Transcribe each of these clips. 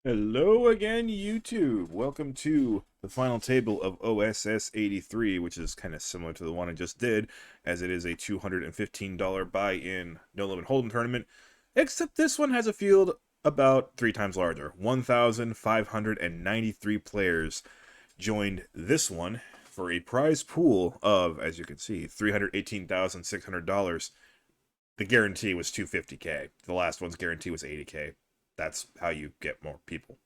Hello again, YouTube. Welcome to the final table of OSS 83, which is kind of similar to the one I just did, as it is a $215 buy-in no-limit hold'em tournament, except this one has a field about 3 times larger. 1,593 players joined this one for a prize pool of, as you can see, $318,600. The guarantee was 250K. The last one's guarantee was 80K. That's how you get more people.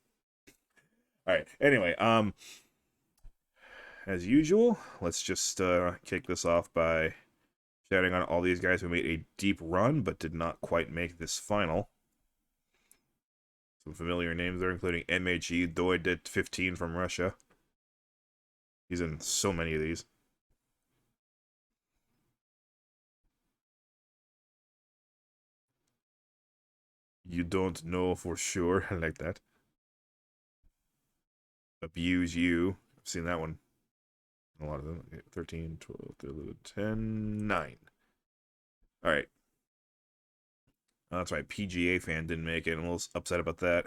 All right. Anyway, as usual, let's just kick this off by shouting on all these guys who made a deep run but did not quite make this final. Some familiar names there, including MHE, Doyle 15 from Russia. He's in so many of these. You don't know for sure. I like that. Abuse You. I've seen that one. A lot of them. Okay, 13, 12, 13, 10, 9. All right. Oh, that's right. PGA fan didn't make it. I'm a little upset about that.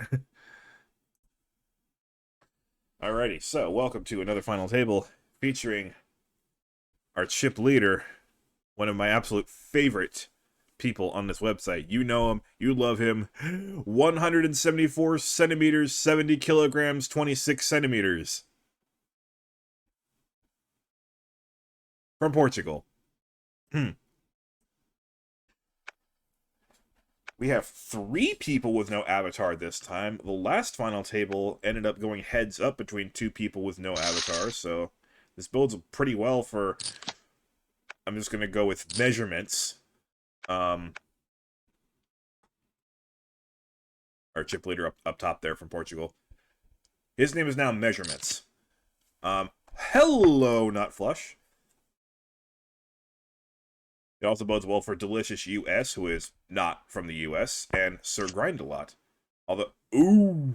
Alrighty, so welcome to another final table featuring our chip leader, one of my absolute favorite people on this website. You know him, you love him. 174 centimeters, 70 kilograms, 26 centimeters. From Portugal. We have 3 people with no avatar this time. The last final table ended up going heads up between 2 people with no avatar, so this builds pretty well for... I'm just going to go with measurements. Our chip leader up top there from Portugal. His name is now Measurements. Hello, Nut Flush. It also bodes well for Delicious US, who is not from the US, and Sir Grind-A-Lot. Although, ooh.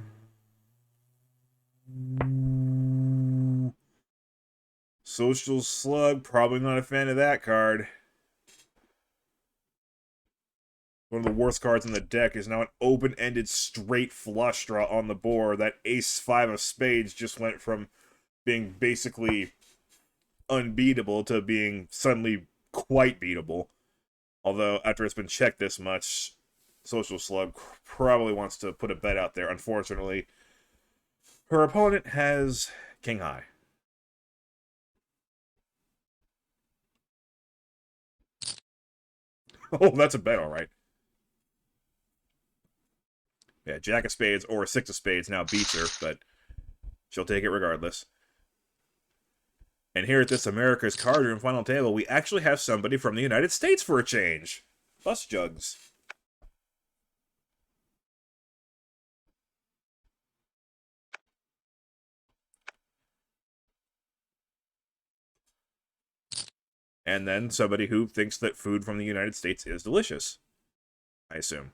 Social Slug, probably not a fan of that card. One of the worst cards in the deck is now an open-ended straight flush draw on the board. That Ace-5 of Spades just went from being basically unbeatable to being suddenly quite beatable. Although, after it's been checked this much, Social Slug probably wants to put a bet out there. Unfortunately, her opponent has King High. Oh, that's a bet, all right. Yeah, Jack of Spades or 6 of Spades now beats her, but she'll take it regardless. And here at this America's Cardroom final table, we actually have somebody from the United States for a change. Bus Jugs. And then somebody who thinks that food from the United States is delicious. I assume.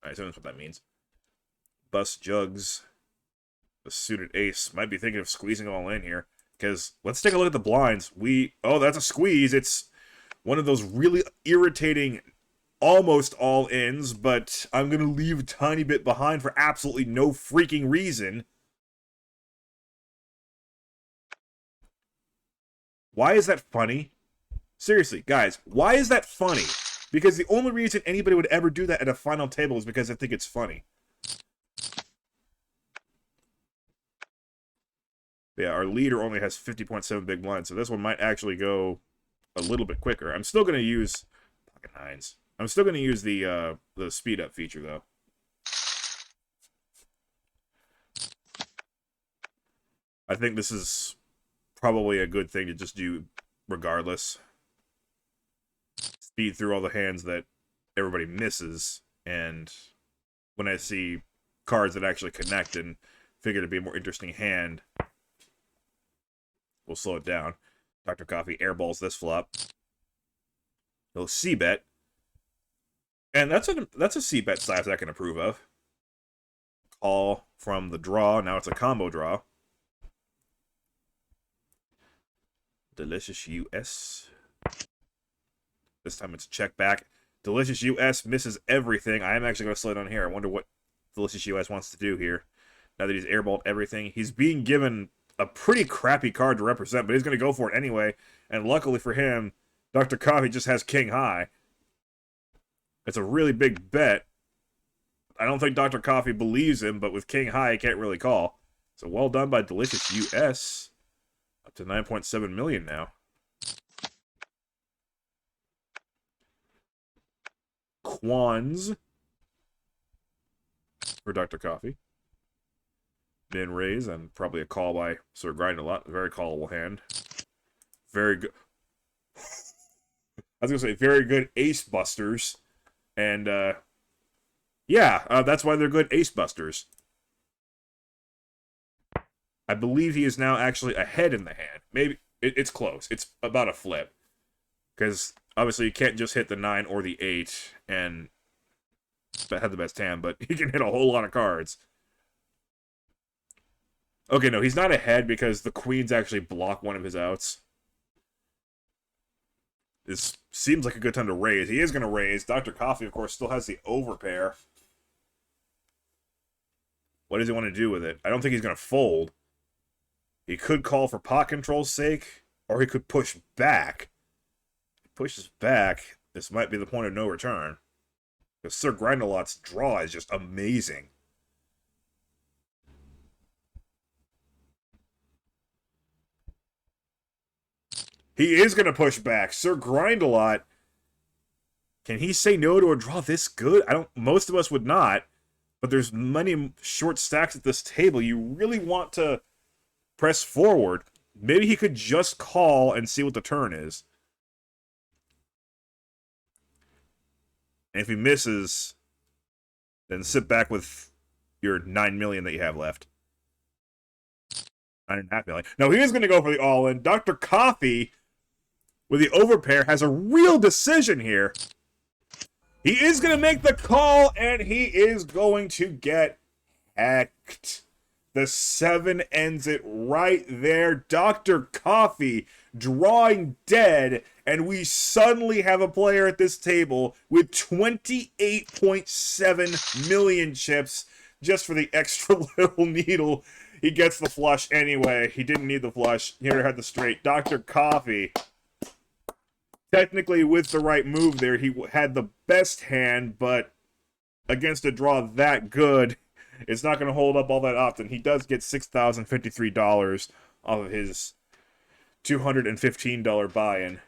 I assume that's what that means. Bus Jugs. The suited ace. Might be thinking of squeezing all in here. Because let's take a look at the blinds. Oh, that's a squeeze. It's one of those really irritating almost all ins, but I'm going to leave a tiny bit behind for absolutely no freaking reason. Why is that funny? Seriously, guys, why is that funny? Because the only reason anybody would ever do that at a final table is because they think it's funny. Yeah, our leader only has 50.7 big blinds, so this one might actually go a little bit quicker. I'm still going to use pocket nines. I'm still going to use the speed up feature, though. I think this is probably a good thing to just do regardless. Speed through all the hands that everybody misses, and when I see cards that actually connect and figure to be a more interesting hand, we'll slow it down. Dr. Coffee airballs this flop. He'll C-bet. And that's a C-bet size I can approve of. Call from the draw. Now it's a combo draw. Delicious US. This time it's a check back. Delicious US misses everything. I am actually going to slow down here. I wonder what Delicious US wants to do here. Now that he's airballed everything, he's being given a pretty crappy card to represent, but he's going to go for it anyway. And luckily for him, Dr. Coffee just has king high. It's a really big bet. I don't think Dr. Coffee believes him, but with king high, he can't really call. So well done by Delicious US. Up to 9.7 million now. Quans for Dr. Coffee. Min raise and probably a call by Sir Grind-a-Lot. Very callable hand. Very good. I was going to say very good ace busters. And, that's why they're good ace busters. I believe he is now actually ahead in the hand. Maybe it's close. It's about a flip. Because obviously you can't just hit the 9 or the 8 and have the best hand, but he can hit a whole lot of cards. Okay, no, he's not ahead because the queens actually block one of his outs. This seems like a good time to raise. He is going to raise. Dr. Coffee, of course, still has the overpair. What does he want to do with it? I don't think he's going to fold. He could call for pot control's sake, or he could push back. If he pushes back, this might be the point of no return. Because Sir Grind-a-Lot's draw is just amazing. He is going to push back. Sir Grind-a-Lot, can he say no to a draw this good? Most of us would not, but there's many short stacks at this table. You really want to press forward. Maybe he could just call and see what the turn is. And if he misses, then sit back with your 9 million that you have left. 9.5 million. No, he is going to go for the all-in. Dr. Coffee, with the overpair, has a real decision here. He is going to make the call, and he is going to get hacked. The 7 ends it right there. Dr. Coffee drawing dead, and we suddenly have a player at this table with 28.7 million chips just for the extra little needle. He gets the flush anyway. He didn't need the flush. He already had the straight. Dr. Coffee, technically with the right move there, he had the best hand, but against a draw that good, it's not going to hold up all that often. He does get $6,053 off of his $215 buy-in.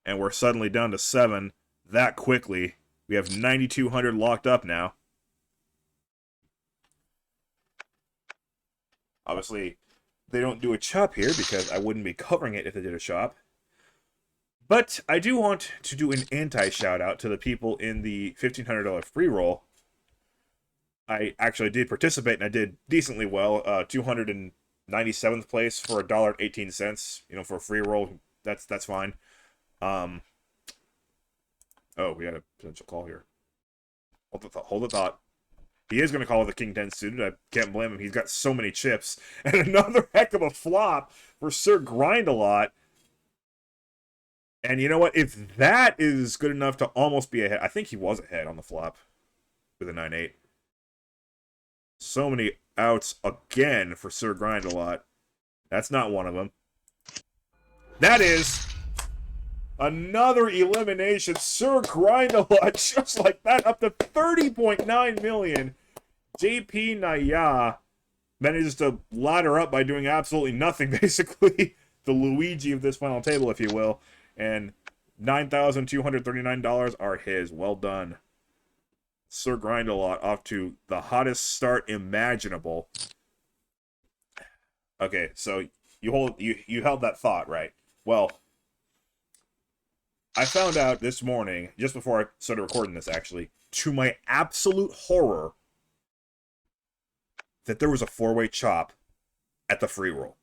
And we're suddenly down to 7 that quickly. We have 9,200 locked up now. Obviously, they don't do a chop here because I wouldn't be covering it if they did a chop. But I do want to do an anti-shout-out to the people in the $1,500 free roll. I actually did participate, and I did decently well. 297th place for $1.18. You know, for a free roll, that's fine. Oh, we had a potential call here. Hold the thought. He is going to call with the King 10 suited. I can't blame him. He's got so many chips. And another heck of a flop for Sir Grind-a-Lot. And you know what? If that is good enough to almost be ahead, I think he was ahead on the flop with a 9-8. So many outs again for Sir Grind-a-Lot. That's not one of them. That is another elimination. Sir Grind-a-Lot, just like that, up to 30.9 million. JP Naya manages to ladder up by doing absolutely nothing, basically. The Luigi of this final table, if you will. And $9,239 are his. Well done. Sir Grind-a-Lot off to the hottest start imaginable. Okay, so you held that thought, right? Well, I found out this morning, just before I started recording this actually, to my absolute horror, that there was a 4-way chop at the free roll.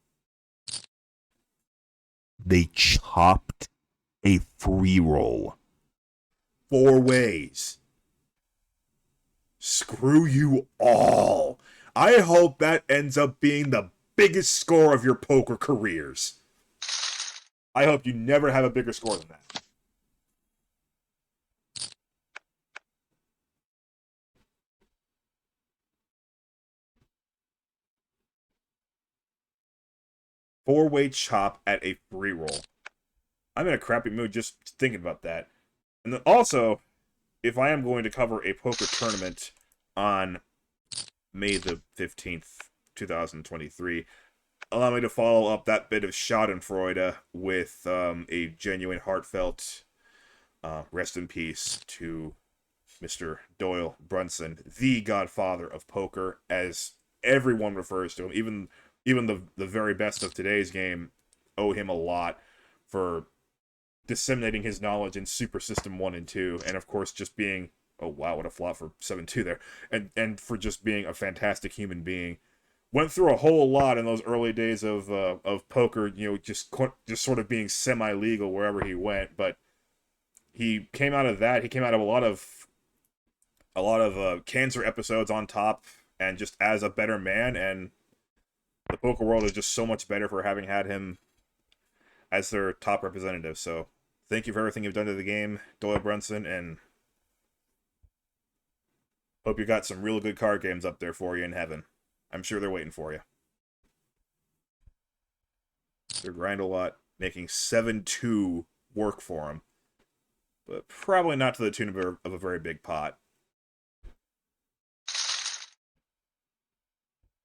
They chopped a free roll 4 ways. Screw you all. I hope that ends up being the biggest score of your poker careers. I hope you never have a bigger score than that. 4-way chop at a free roll. I'm in a crappy mood just thinking about that. And then also, if I am going to cover a poker tournament on May the 15th, 2023, allow me to follow up that bit of schadenfreude with a genuine, heartfelt rest in peace to Mr. Doyle Brunson, the Godfather of Poker, as everyone refers to him. Even the very best of today's game owe him a lot for disseminating his knowledge in Super System 1 and 2, and of course just being, oh wow, what a flop for 7-2 there, and for just being a fantastic human being. Went through a whole lot in those early days of poker, just sort of being semi-legal wherever he went, but he came out of that. He came out of a lot of cancer episodes on top, and just as a better man, and the poker world is just so much better for having had him as their top representative. So thank you for everything you've done to the game, Doyle Brunson, and hope you got some real good card games up there for you in heaven. I'm sure they're waiting for you. They're grind a lot, making 7-2 work for him, but probably not to the tune of a very big pot.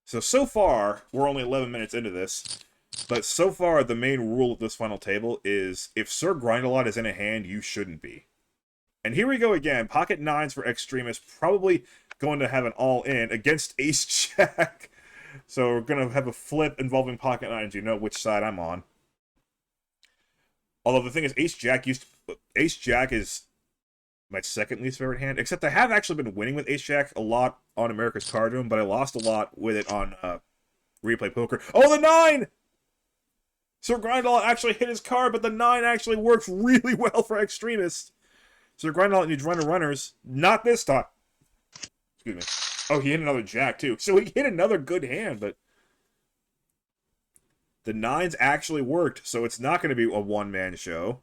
So far, we're only 11 minutes into this, but so far, the main rule of this final table is if Sir Grind-A-Lot is in a hand, you shouldn't be. And here we go again. Pocket nines for Extremist, probably going to have an all-in against Ace-Jack. So we're going to have a flip involving pocket nines. You know which side I'm on. Although the thing is, Ace-Jack is my second least favorite hand, except I have actually been winning with Ace-Jack a lot on America's Cardroom, but I lost a lot with it on Replay Poker. Oh, the 9! Sir Grind-A-Lot actually hit his card, but the 9 actually works really well for Extremists. Sir Grind-A-Lot needs runners. Not this time. Excuse me. Oh, he hit another Jack, too. So he hit another good hand, but the 9s actually worked, so it's not going to be a one-man show,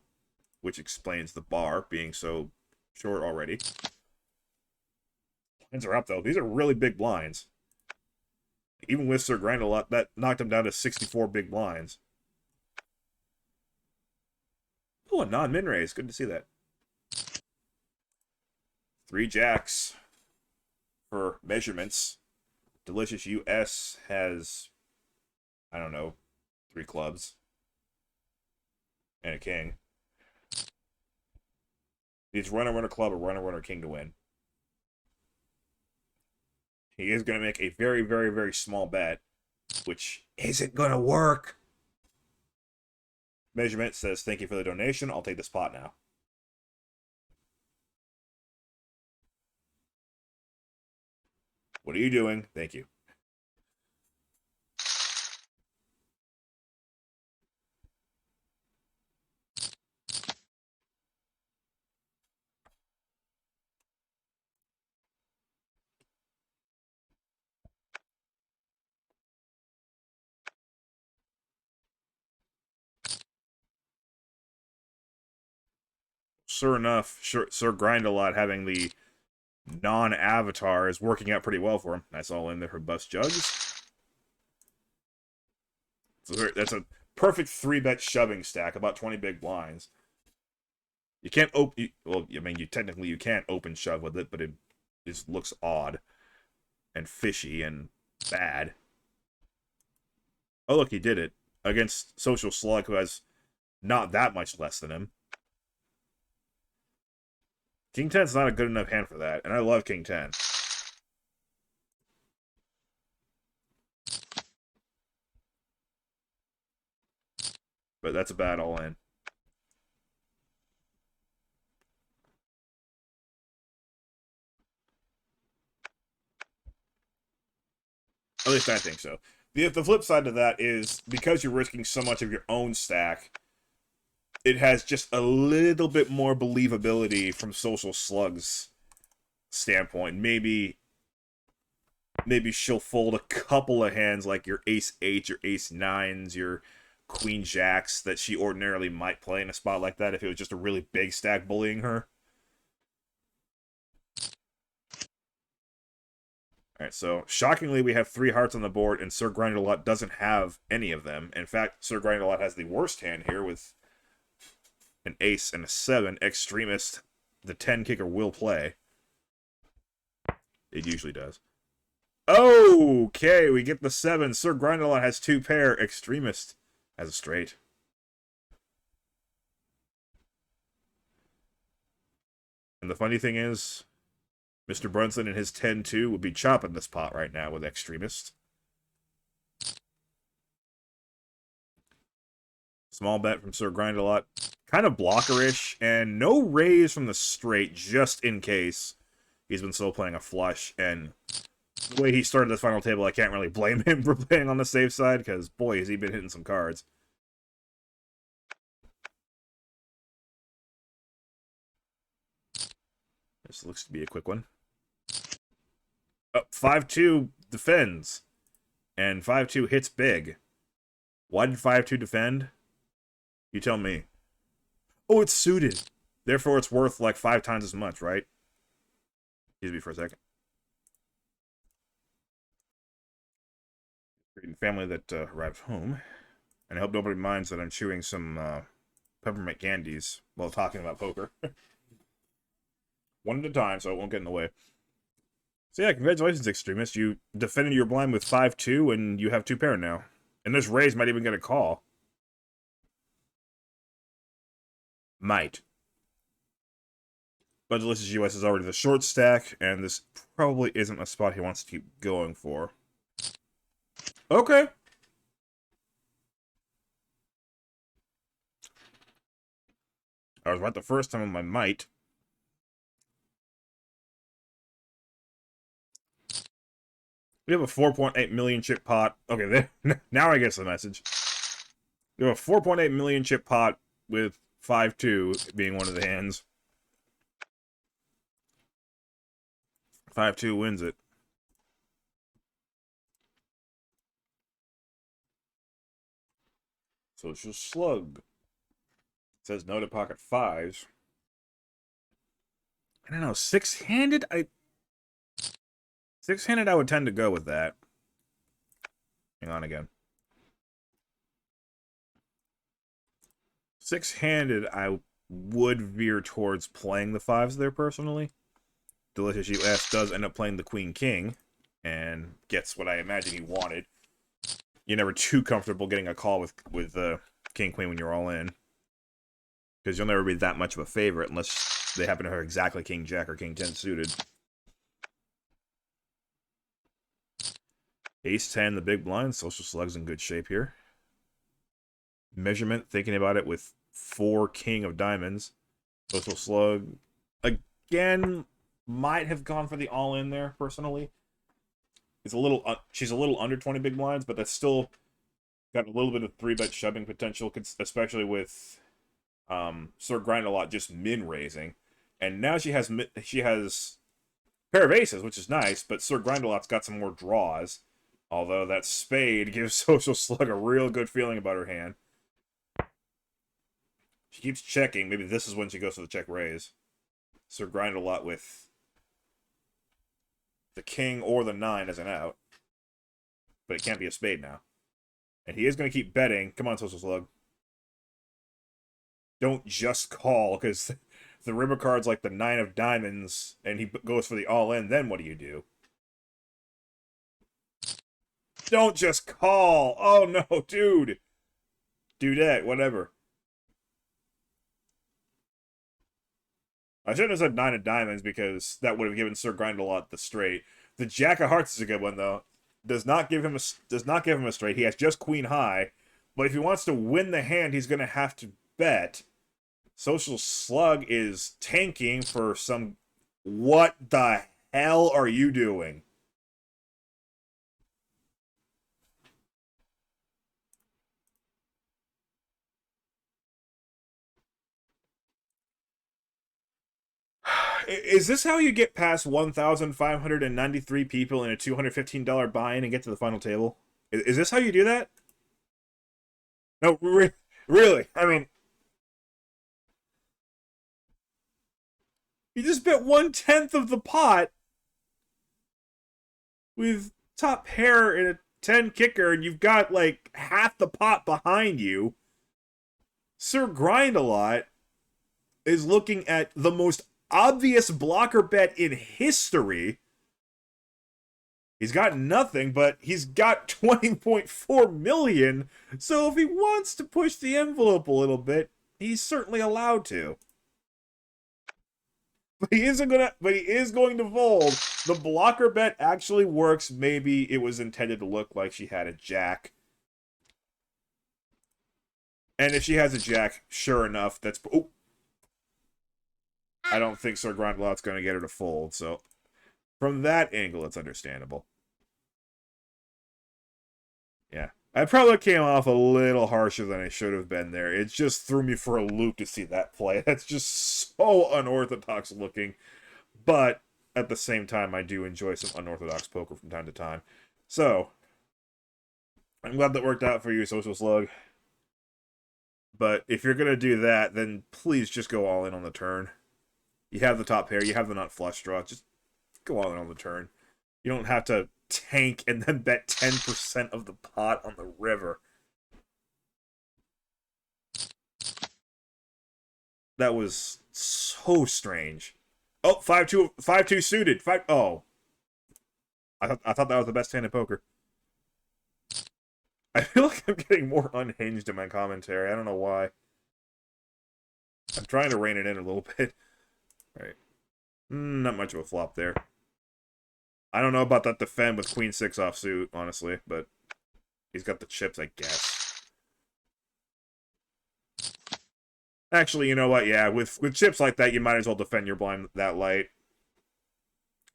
which explains the bar being so short already. Blinds are up, though. These are really big blinds. Even with Sir Grind-A-Lot, that knocked him down to 64 big blinds. Oh, a non-min raise. Good to see that. 3 jacks for measurements. Delicious US has, I don't know, 3 clubs. And a king. Needs runner, club, or runner, king to win. He is going to make a very, very, very small bet, which isn't going to work. Measurement says, thank you for the donation. I'll take this pot now. What are you doing? Thank you. Sure enough, Sir Grind-A-Lot having the non-avatar is working out pretty well for him. That's all in there for bust jugs. So that's a perfect 3-bet shoving stack, about 20 big blinds. You can't open... Well, I mean, you can't open shove with it, but it just looks odd and fishy and bad. Oh, look, he did it against Social Slug, who has not that much less than him. King 10's not a good enough hand for that, and I love King 10. But that's a bad all-in. At least I think so. The flip side to that is, because you're risking so much of your own stack, it has just a little bit more believability from Social Slug's standpoint. Maybe she'll fold a couple of hands like your Ace-8, your Ace-9s, your Queen-Jacks that she ordinarily might play in a spot like that if it was just a really big stack bullying her. Alright, so shockingly we have 3 hearts on the board, and Sir Grindelot doesn't have any of them. In fact, Sir Grindelot has the worst hand here with an ace and a 7. Extremist, the 10 kicker will play. It usually does. Okay, we get the 7. Sir Grindelot has 2 pair. Extremist has a straight. And the funny thing is, Mr. Brunson and his 10-2 would be chopping this pot right now with Extremist. Small bet from Sir Grindelot. Kind of blockerish, and no raise from the straight, just in case. He's been still playing a flush, and the way he started this final table, I can't really blame him for playing on the safe side, because, boy, has he been hitting some cards. This looks to be a quick one. 5-2 defends, and 5-2 hits big. Why did 5-2 defend? You tell me. Oh, it's suited. Therefore, it's worth like 5 times as much, right? Excuse me for a second. Family that arrived home. And I hope nobody minds that I'm chewing some peppermint candies while talking about poker. One at a time, so it won't get in the way. So yeah, congratulations, Extremist. You defended your blind with 5-2, and you have 2 pair now. And this raise might even get a call. Might. But Delicious US is already the short stack, and this probably isn't a spot he wants to keep going for. Okay. I was right the first time on my might. We have a 4.8 million chip pot. Okay, now I get the message. We have a 4.8 million chip pot with 5-2 being one of the hands. 5-2 wins it. Social Slug. It says no to pocket 5s. I don't know, 6-handed? Six-handed, I would tend to go with that. Hang on again. 6-handed, I would veer towards playing the 5s there, personally. Delicious US does end up playing the Queen-King, and gets what I imagine he wanted. You're never too comfortable getting a call with King-Queen when you're all in. Because you'll never be that much of a favorite unless they happen to have exactly King-Jack or King-10 suited. Ace-10, the big blind. Social Slug's in good shape here. Measurement, thinking about it with 4 King of Diamonds. Social Slug, again, might have gone for the all-in there, personally. It's a little, she's a little under 20 big blinds, but that's still got a little bit of 3-bet shoving potential, especially with Sir Grindelot just min-raising. And now she has a pair of aces, which is nice, but Sir Grindelot's got some more draws. Although that spade gives Social Slug a real good feeling about her hand. She keeps checking. Maybe this is when she goes for the check raise. Sir Grindelot with the king or the 9 as an out. But it can't be a spade now. And he is going to keep betting. Come on, Social Slug. Don't just call, because the river card's like the 9 of diamonds, and he goes for the all-in. Then what do you do? Don't just call. Oh, no, dude. Dudette, whatever. I shouldn't have said 9 of diamonds because that would have given Sir Grindelot the straight. The Jack of Hearts is a good one, though. Does not give him a straight. He has just Queen High. But if he wants to win the hand, he's going to have to bet. Social Slug is tanking for some... What the hell are you doing? Is this how you get past 1,593 people in a $215 buy-in and get to the final table? Is this how you do that? No, really. I mean, you just bet 1/10 of the pot. with top pair in a 10 kicker and you've got like half the pot behind you, Sir Grind-A-Lot is looking at the most obvious blocker bet in history. He's got nothing, but he's got 20.4 million. So if he wants to push the envelope a little bit, he's certainly allowed to. But he is going to fold. The blocker bet actually works. Maybe it was intended to look like she had a jack. And if she has a jack, sure enough, that's... Oh! I don't think Sir Grind-A-Lot's going to get her to fold, so... From that angle, it's understandable. Yeah. I probably came off a little harsher than I should have been there. It just threw me for a loop to see that play. That's just so unorthodox looking. But, at the same time, I do enjoy some unorthodox poker from time to time. So, I'm glad that worked out for you, Social Slug. But if you're going to do that, then please just go all in on the turn. You have the top pair, you have the nut flush draw, just go all in on the turn. You don't have to tank and then bet 10% of the pot on the river. That was so strange. Oh, 5-2 suited. Oh. I thought that was the best hand in poker. I feel like I'm getting more unhinged in my commentary. I don't know why. I'm trying to rein it in a little bit. Right. Not much of a flop there. I don't know about that defend with Queen 6 offsuit, honestly, but he's got the chips, I guess. Actually, you know what? Yeah, with chips like that, you might as well defend your blind that light.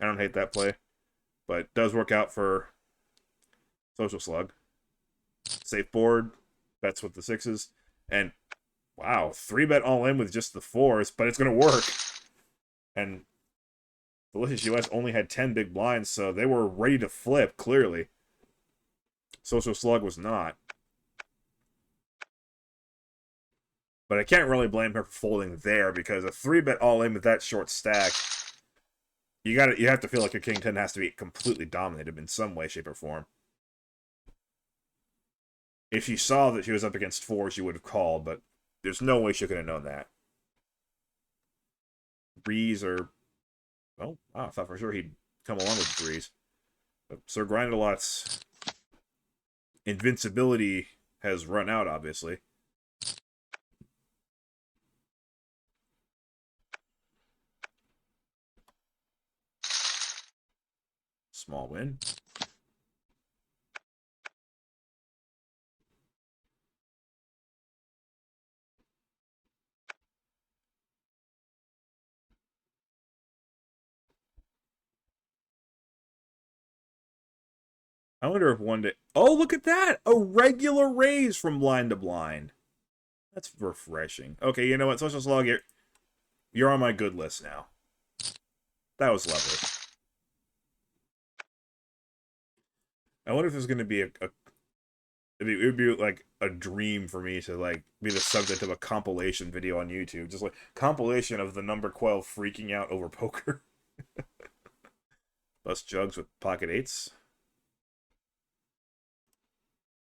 I don't hate that play, but it does work out for Social Slug. Safe board, bets with the 6s, and wow, 3-bet all in with just the 4s, but it's going to work. And Delicious US only had 10 big blinds, so they were ready to flip, clearly. Social Slug was not. But I can't really blame her for folding there, because a 3-bet all in with that short stack, you have to feel like your King 10 has to be completely dominated in some way, shape, or form. If she saw that she was up against 4, she would have called, but there's no way she could have known that. Threes are... Oh, wow, I thought for sure he'd come along with the 3s. But Sir Grind-A-Lot's invincibility has run out, obviously. Small win. I wonder if one day... Oh, look at that! A regular raise from blind to blind. That's refreshing. Okay, you know what? Social Slog, you're on my good list now. That was lovely. I wonder if there's going to be it would be like a dream for me to like be the subject of a compilation video on YouTube. Just like compilation of the number 12 freaking out over poker. Bust jugs with pocket 8s.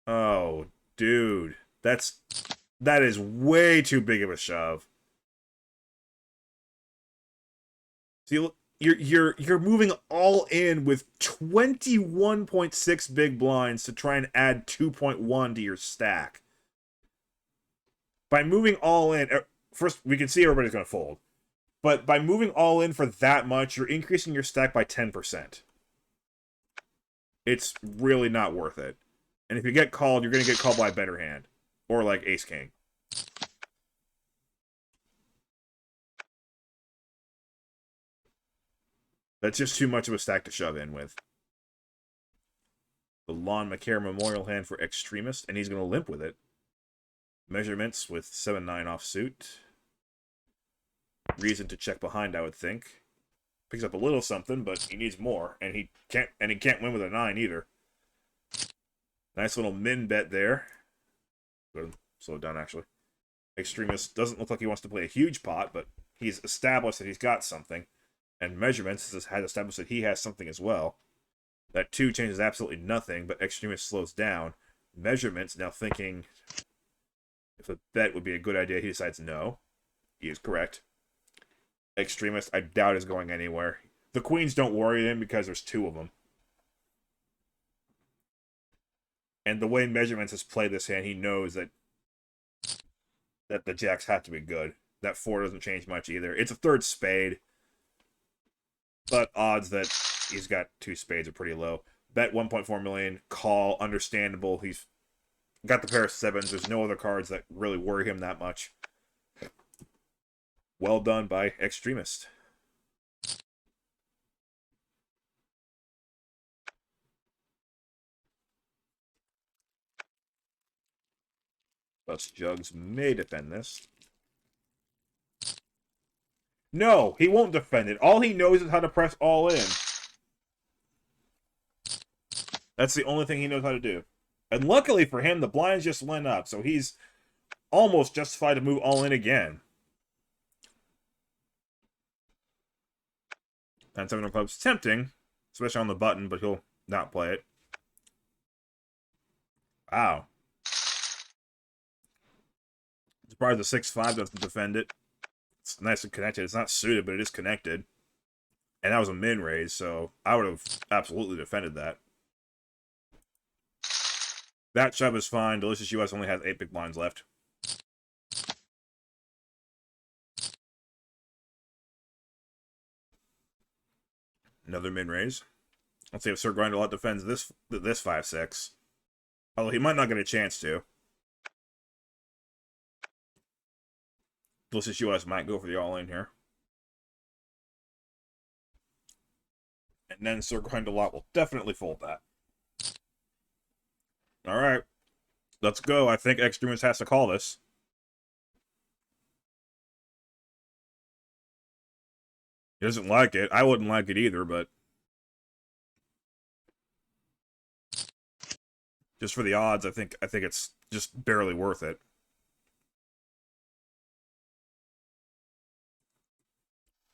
Oh, dude. That is way too big of a shove. See, you're moving all in with 21.6 big blinds to try and add 2.1 to your stack. By moving all in, first we can see everybody's going to fold. But by moving all in for that much, you're increasing your stack by 10%. It's really not worth it. And if you get called, you're going to get called by a better hand. Or like Ace-King. That's just too much of a stack to shove in with. The Lon McCare Memorial hand for Extremist, and he's going to limp with it. Measurements with 7-9 offsuit. Reason to check behind, I would think. Picks up a little something, but he needs more, and he can't win with a 9 either. Nice little min bet there. Go ahead and slow it down, actually. Extremist doesn't look like he wants to play a huge pot, but he's established that he's got something. And Measurements has established that he has something as well. That 2 changes absolutely nothing, but Extremist slows down. Measurements now thinking if a bet would be a good idea, he decides no. He is correct. Extremist, I doubt is going anywhere. The queens don't worry him because there's 2 of them. And the way Measurements has played this hand, he knows that the jacks have to be good. That 4 doesn't change much either. It's a 3rd spade, but odds that he's got 2 spades are pretty low. Bet 1.4 million, call, understandable. He's got the pair of 7s. There's no other cards that really worry him that much. Well done by Extremist. Bust Jugs may defend this. No, he won't defend it. All he knows is how to press all in. That's the only thing he knows how to do. And luckily for him, the blinds just went up, so he's almost justified to move all in again. And 7 of clubs, tempting, especially on the button, but he'll not play it. Wow. Surprised the 6-5 doesn't defend it. It's nice and connected. It's not suited, but it is connected. And that was a min raise, so I would have absolutely defended that. That shove is fine. Delicious US only has 8 big blinds left. Another min raise. Let's see if Sir Grindelot defends this 5-6. Although he might not get a chance to. Delicious US might go for the all-in here. And then Sir Grindelot will definitely fold that. Alright. Let's go. I think Extremist has to call this. He doesn't like it. I wouldn't like it either, but just for the odds, I think it's just barely worth it.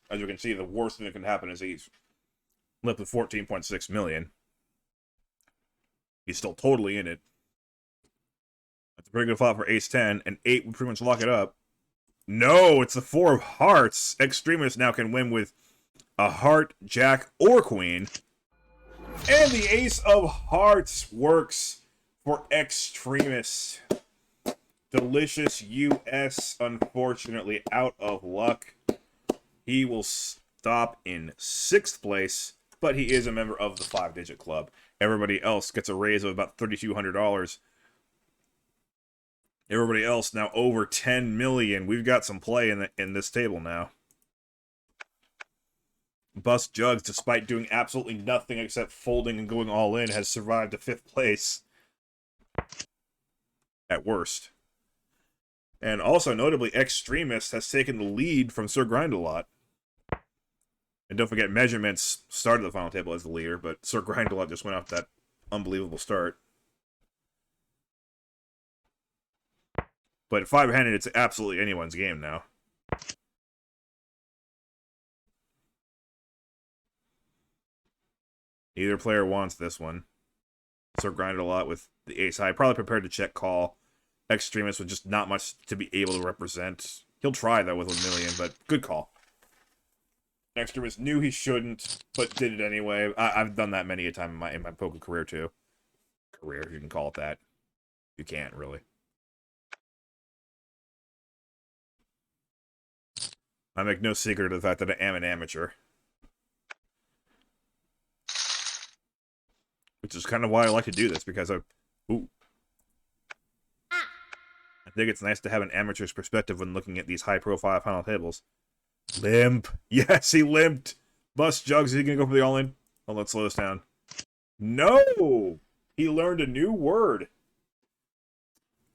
As you can see, the worst thing that can happen is he's left with 14.6 million. He's still totally in it. That's a pretty good flop for ace-10, and 8 would pretty much lock it up. No, it's the 4 of hearts. Extremist now can win with a heart, jack, or queen. And the ace of hearts works for Extremist. Delicious US, unfortunately, out of luck. He will stop in 6th place, but he is a member of the 5-digit club. Everybody else gets a raise of about $3,200. Everybody else now over 10 million. We've got some play in this table now. Bust Jugs, despite doing absolutely nothing except folding and going all in, has survived to 5th place. At worst. And also, notably, Extremist has taken the lead from Sir Grindelot. And don't forget, Measurements started the final table as the leader, but Sir Grindelot just went off that unbelievable start. But at 5-handed, it's absolutely anyone's game now. Either player wants this one. Sir Grindelot with the ace high, probably prepared to check call. Extremist with just not much to be able to represent. He'll try, though, with 1 million, but good call. Extremist knew he shouldn't, but did it anyway. I've done that many a time in my poker career, too. Career, you can call it that. You can't, really. I make no secret of the fact that I am an amateur. Which is kind of why I like to do this, because I think it's nice to have an amateur's perspective when looking at these high-profile final tables. Limp. Yes, he limped. Bust Jugs. Is he going to go for the all-in? Oh, let's slow this down. No! He learned a new word.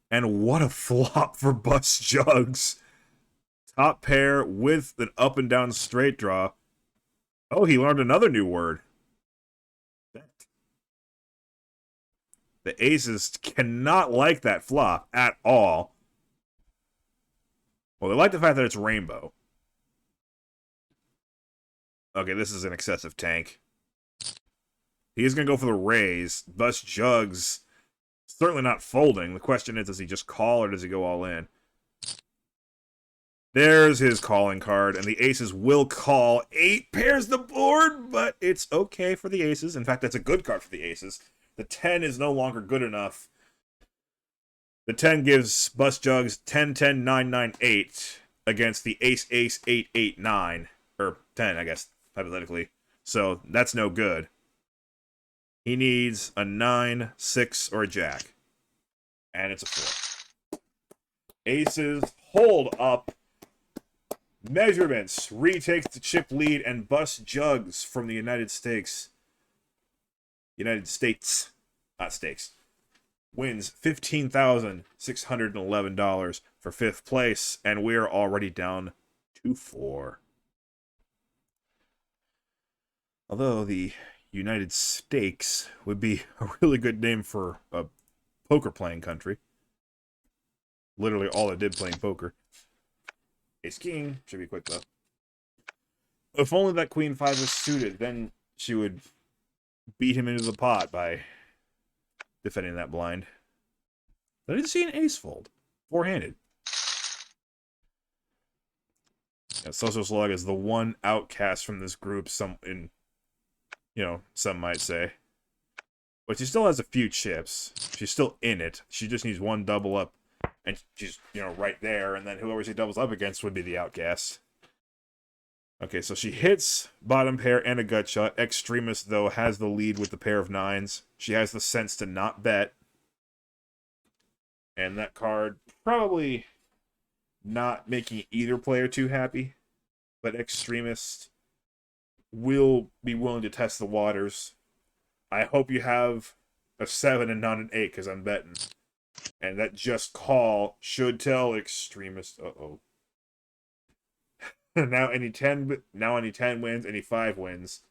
And what a flop for Bust Jugs. Top pair with an up and down straight draw. Oh, he learned another new word. The aces cannot like that flop at all. Well, they like the fact that it's rainbow. Okay, this is an excessive tank. He's going to go for the raise. Bust jugs. Certainly not folding. The question is, does he just call or does he go all in? There's his calling card, and the aces will call. 8 pairs the board, but it's okay for the aces. In fact, that's a good card for the aces. The 10 is no longer good enough. The 10 gives Bust Jugs 10, 10, 9, 9, 8 against the ace, ace, 8, 8, 9. Or 10, I guess, hypothetically. So that's no good. He needs a 9, 6, or a jack. And it's a 4. Aces hold up. Measurements retakes the chip lead and Bust Jugs from the United States. United States, not stakes. Wins $15,611 for 5th place, and we're already down to 4. Although the United States would be a really good name for a poker playing country. Literally all it did playing poker. Ace King should be quick though. If only that Queen 5 was suited, then she would beat him into the pot by defending that blind. I didn't see an ace fold. 4-handed. Yeah, Social Slug is the one outcast from this group, some might say. But she still has a few chips. She's still in it. She just needs one double up. And she's, right there. And then whoever she doubles up against would be the outcast. Okay, so she hits bottom pair and a gut shot. Extremist, though, has the lead with the pair of 9s. She has the sense to not bet. And that card probably not making either player too happy. But Extremist will be willing to test the waters. I hope you have a 7 and not an 8, because I'm betting. And that just call should tell Extremist. now any 10 wins, any 5 wins.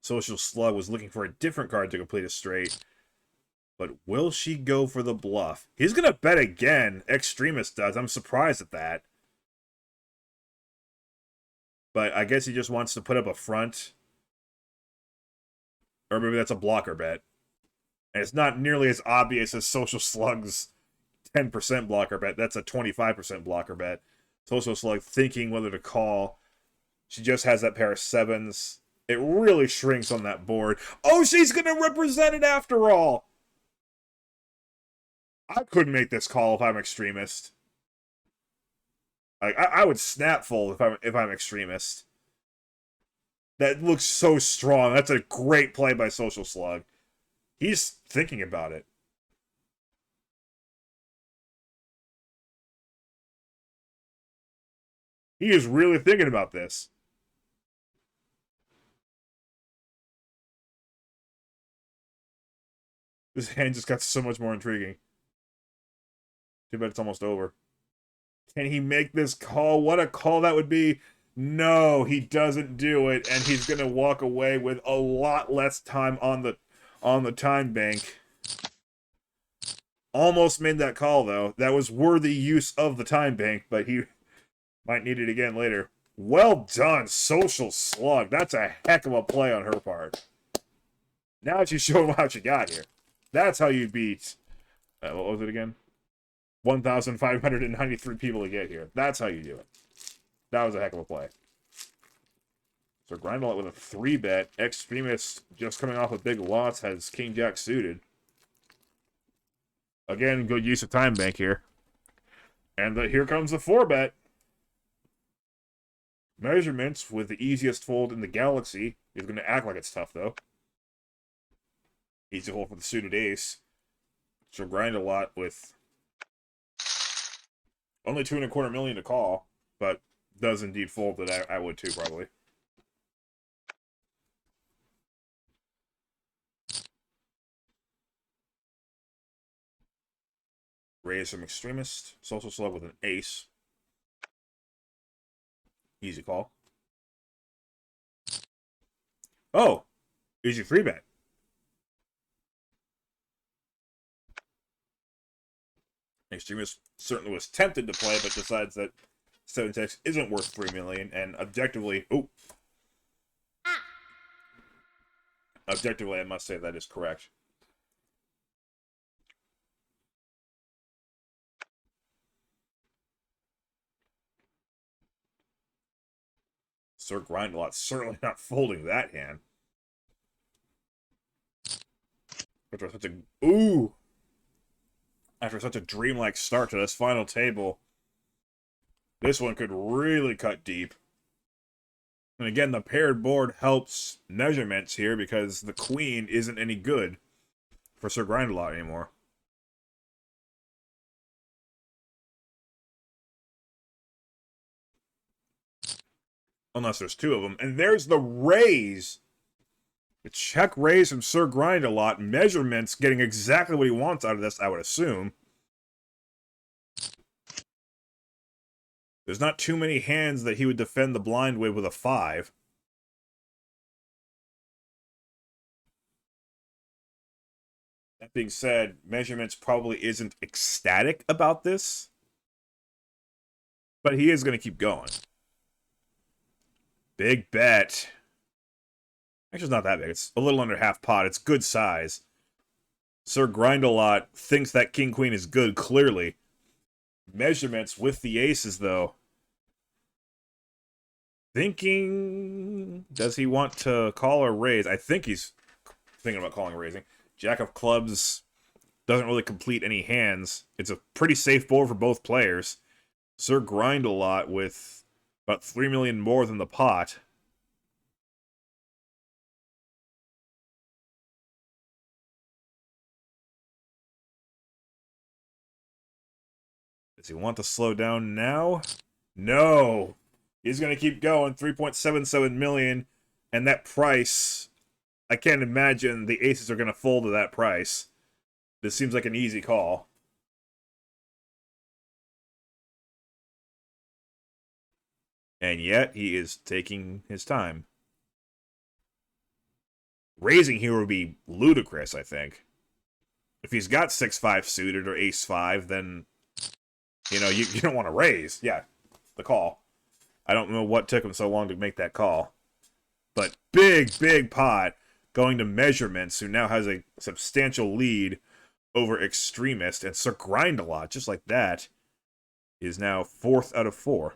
Social Slug was looking for a different card to complete a straight. But will she go for the bluff? He's gonna bet again. Extremist does. I'm surprised at that. But I guess he just wants to put up a front. Or maybe that's a blocker bet. And it's not nearly as obvious as Social Slug's 10% blocker bet. That's a 25% blocker bet. Social Slug thinking whether to call. She just has that pair of 7s. It really shrinks on that board. Oh, she's going to represent it after all! I couldn't make this call if I'm Extremist. Like, I would snap fold if I'm Extremist. That looks so strong. That's a great play by Social Slug. He's thinking about it. He is really thinking about this. This hand just got so much more intriguing. Too bad it's almost over. Can he make this call? What a call that would be. No, he doesn't do it, and he's going to walk away with a lot less time on the time bank. Almost made that call, though. That was worthy use of the time bank, but he might need it again later. Well done, Social Slug. That's a heck of a play on her part. Now that you show him what you got here. That's how you beat... what was it again? 1,593 people to get here. That's how you do it. That was a heck of a play. So Grindel with a 3-bet. Extremist, just coming off a big loss, has King Jack suited. Again, good use of time bank here. And here comes the 4-bet. Measurements with the easiest fold in the galaxy. He's going to act like it's tough, though. Easy hold for the suited ace. So grind a lot with only $2.25 million to call, but does indeed fold that I would too, probably. Raise from Extremist. Social Slug with an ace. Easy call. Oh! Easy 3-bet. Extremist certainly was tempted to play, but decides that 7-6 isn't worth $3 million, and objectively, Objectively, I must say that is correct. Sir Grindelot certainly not folding that hand. After such a after such a dreamlike start to this final table, this one could really cut deep. And again, the paired board helps measurements here because the queen isn't any good for Sir Grindelot anymore. Unless there's two of them. And there's the raise. The check raise from Sir Grindelot. Measurements getting exactly what he wants out of this, I would assume. There's not too many hands that he would defend the blind with a 5. That being said, Measurements probably isn't ecstatic about this. But he is going to keep going. Big bet. Actually, it's not that big. It's a little under half pot. It's good size. Sir Grindelot thinks that King-Queen is good, clearly. Measurements with the aces, though. Thinking... Does he want to call or raise? I think he's thinking about calling or raising. Jack of clubs doesn't really complete any hands. It's a pretty safe board for both players. Sir Grindelot with about 3 million more than the pot. Does he want to slow down now? No. He's going to keep going. 3.77 million. And that price, I can't imagine the aces are going to fold to that price. This seems like an easy call. And yet, he is taking his time. Raising here would be ludicrous, I think. If he's got 6-5 suited or ace-5, then, you know, you don't want to raise. Yeah, the call. I don't know what took him so long to make that call. But big pot going to Measurements, who now has a substantial lead over Extremist. And Sir Grindelot, just like that, is now 4th out of 4.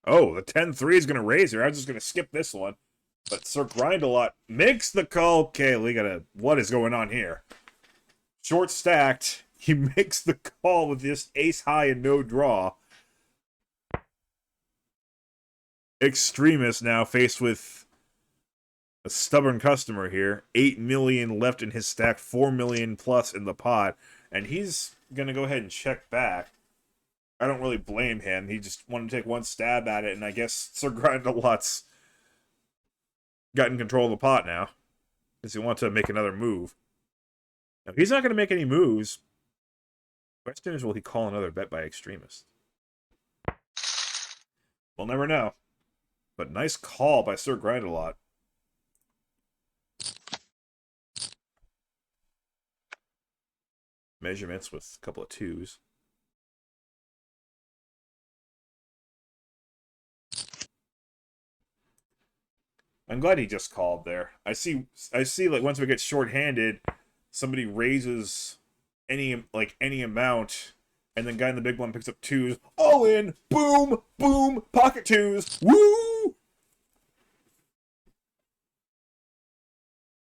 Oh, the 10-3 is going to raise here. I'm just going to skip this one. But Sir Grindelot makes the call. Okay, we gotta... What is going on here? Short stacked. He makes the call with this ace high and no draw. Extremist now faced with a stubborn customer here. 8 million left in his stack. 4 million plus in the pot. And he's going to go ahead and check back. I don't really blame him. He just wanted to take one stab at it, and I guess Sir Grindelot's gotten control of the pot now. Does he want to make another move? Now, he's not going to make any moves. Question is, will he call another bet by Extremist? We'll never know. But nice call by Sir Grindelot. Measurements with a couple of 2s. I'm glad he just called there. I see like once we get short-handed, somebody raises any amount, and then guy in the big one picks up 2s. All in! Boom! Boom! Pocket 2s! Woo!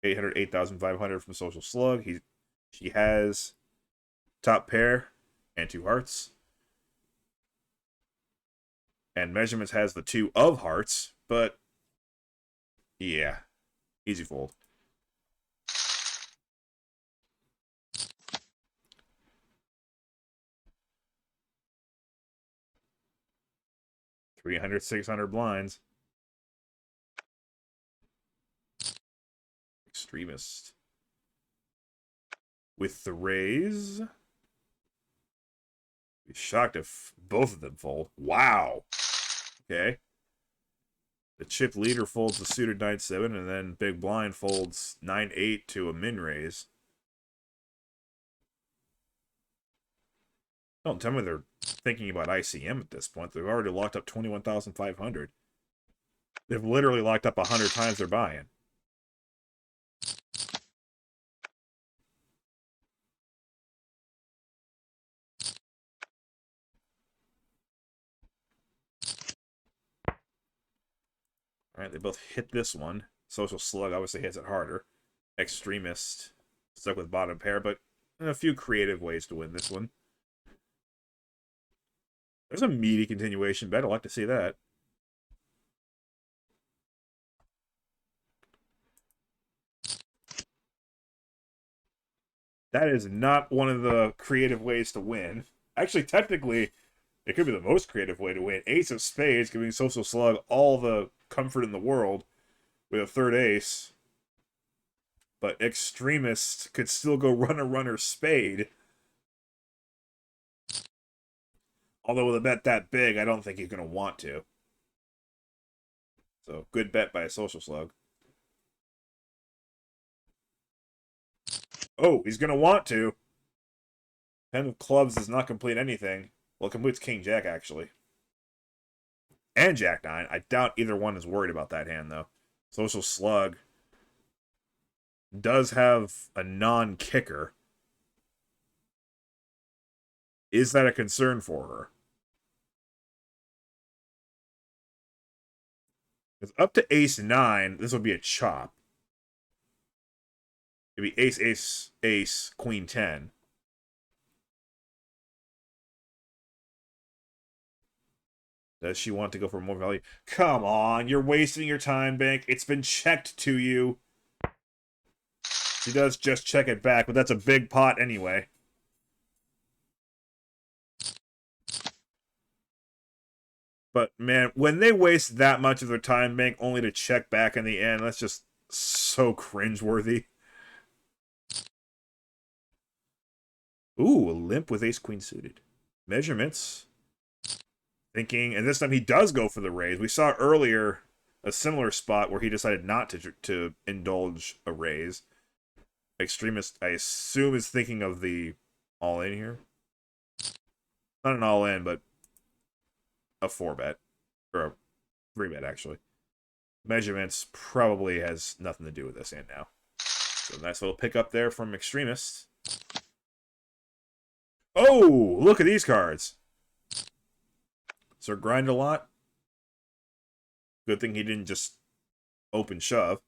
808,500 from Social Slug. She has top pair and 2 hearts. And Measurements has the 2 of hearts, but yeah, easy fold. $300, 600 blinds. Extremist. With the raise. Be shocked if both of them fold. Wow. Okay. The chip leader folds the suited 9-7, and then big blind folds 9-8 to a min raise. Don't tell me they're thinking about ICM at this point. They've already locked up 21,500. They've literally locked up 100 times their buy-in. Alright, they both hit this one. Social Slug obviously hits it harder. Extremist stuck with bottom pair, but a few creative ways to win this one. There's a meaty continuation bet. I'd like to see that. That is not one of the creative ways to win. Actually, technically, it could be the most creative way to win. Ace of spades, giving Social Slug all the comfort in the world with a third ace. But Extremist could still go runner spade. Although with a bet that big, I don't think he's going to want to. So, good bet by a Social Slug. Oh, he's going to want to. 10 of clubs does not complete anything. Well, it completes King-Jack, actually. And Jack-9. I doubt either one is worried about that hand, though. Social Slug does have a non-kicker. Is that a concern for her? Because up to ace-9, this would be a chop. It'd be ace, ace, ace, queen 10. Does she want to go for more value? Come on, you're wasting your time, Bank. It's been checked to you. She does just check it back, but that's a big pot anyway. But, man, when they waste that much of their time, Bank, only to check back in the end, that's just so cringeworthy. Ooh, a limp with ace-queen suited. Measurements. Thinking, and this time he does go for the raise. We saw earlier a similar spot where he decided not to indulge a raise. Extremist, I assume, is thinking of the all-in here. Not an all-in, but a 4-bet. Or a 3-bet, actually. Measurements probably has nothing to do with this hand now. So nice little pickup there from Extremist. Oh, look at these cards. Sir Grind a lot. Good thing he didn't just open shove.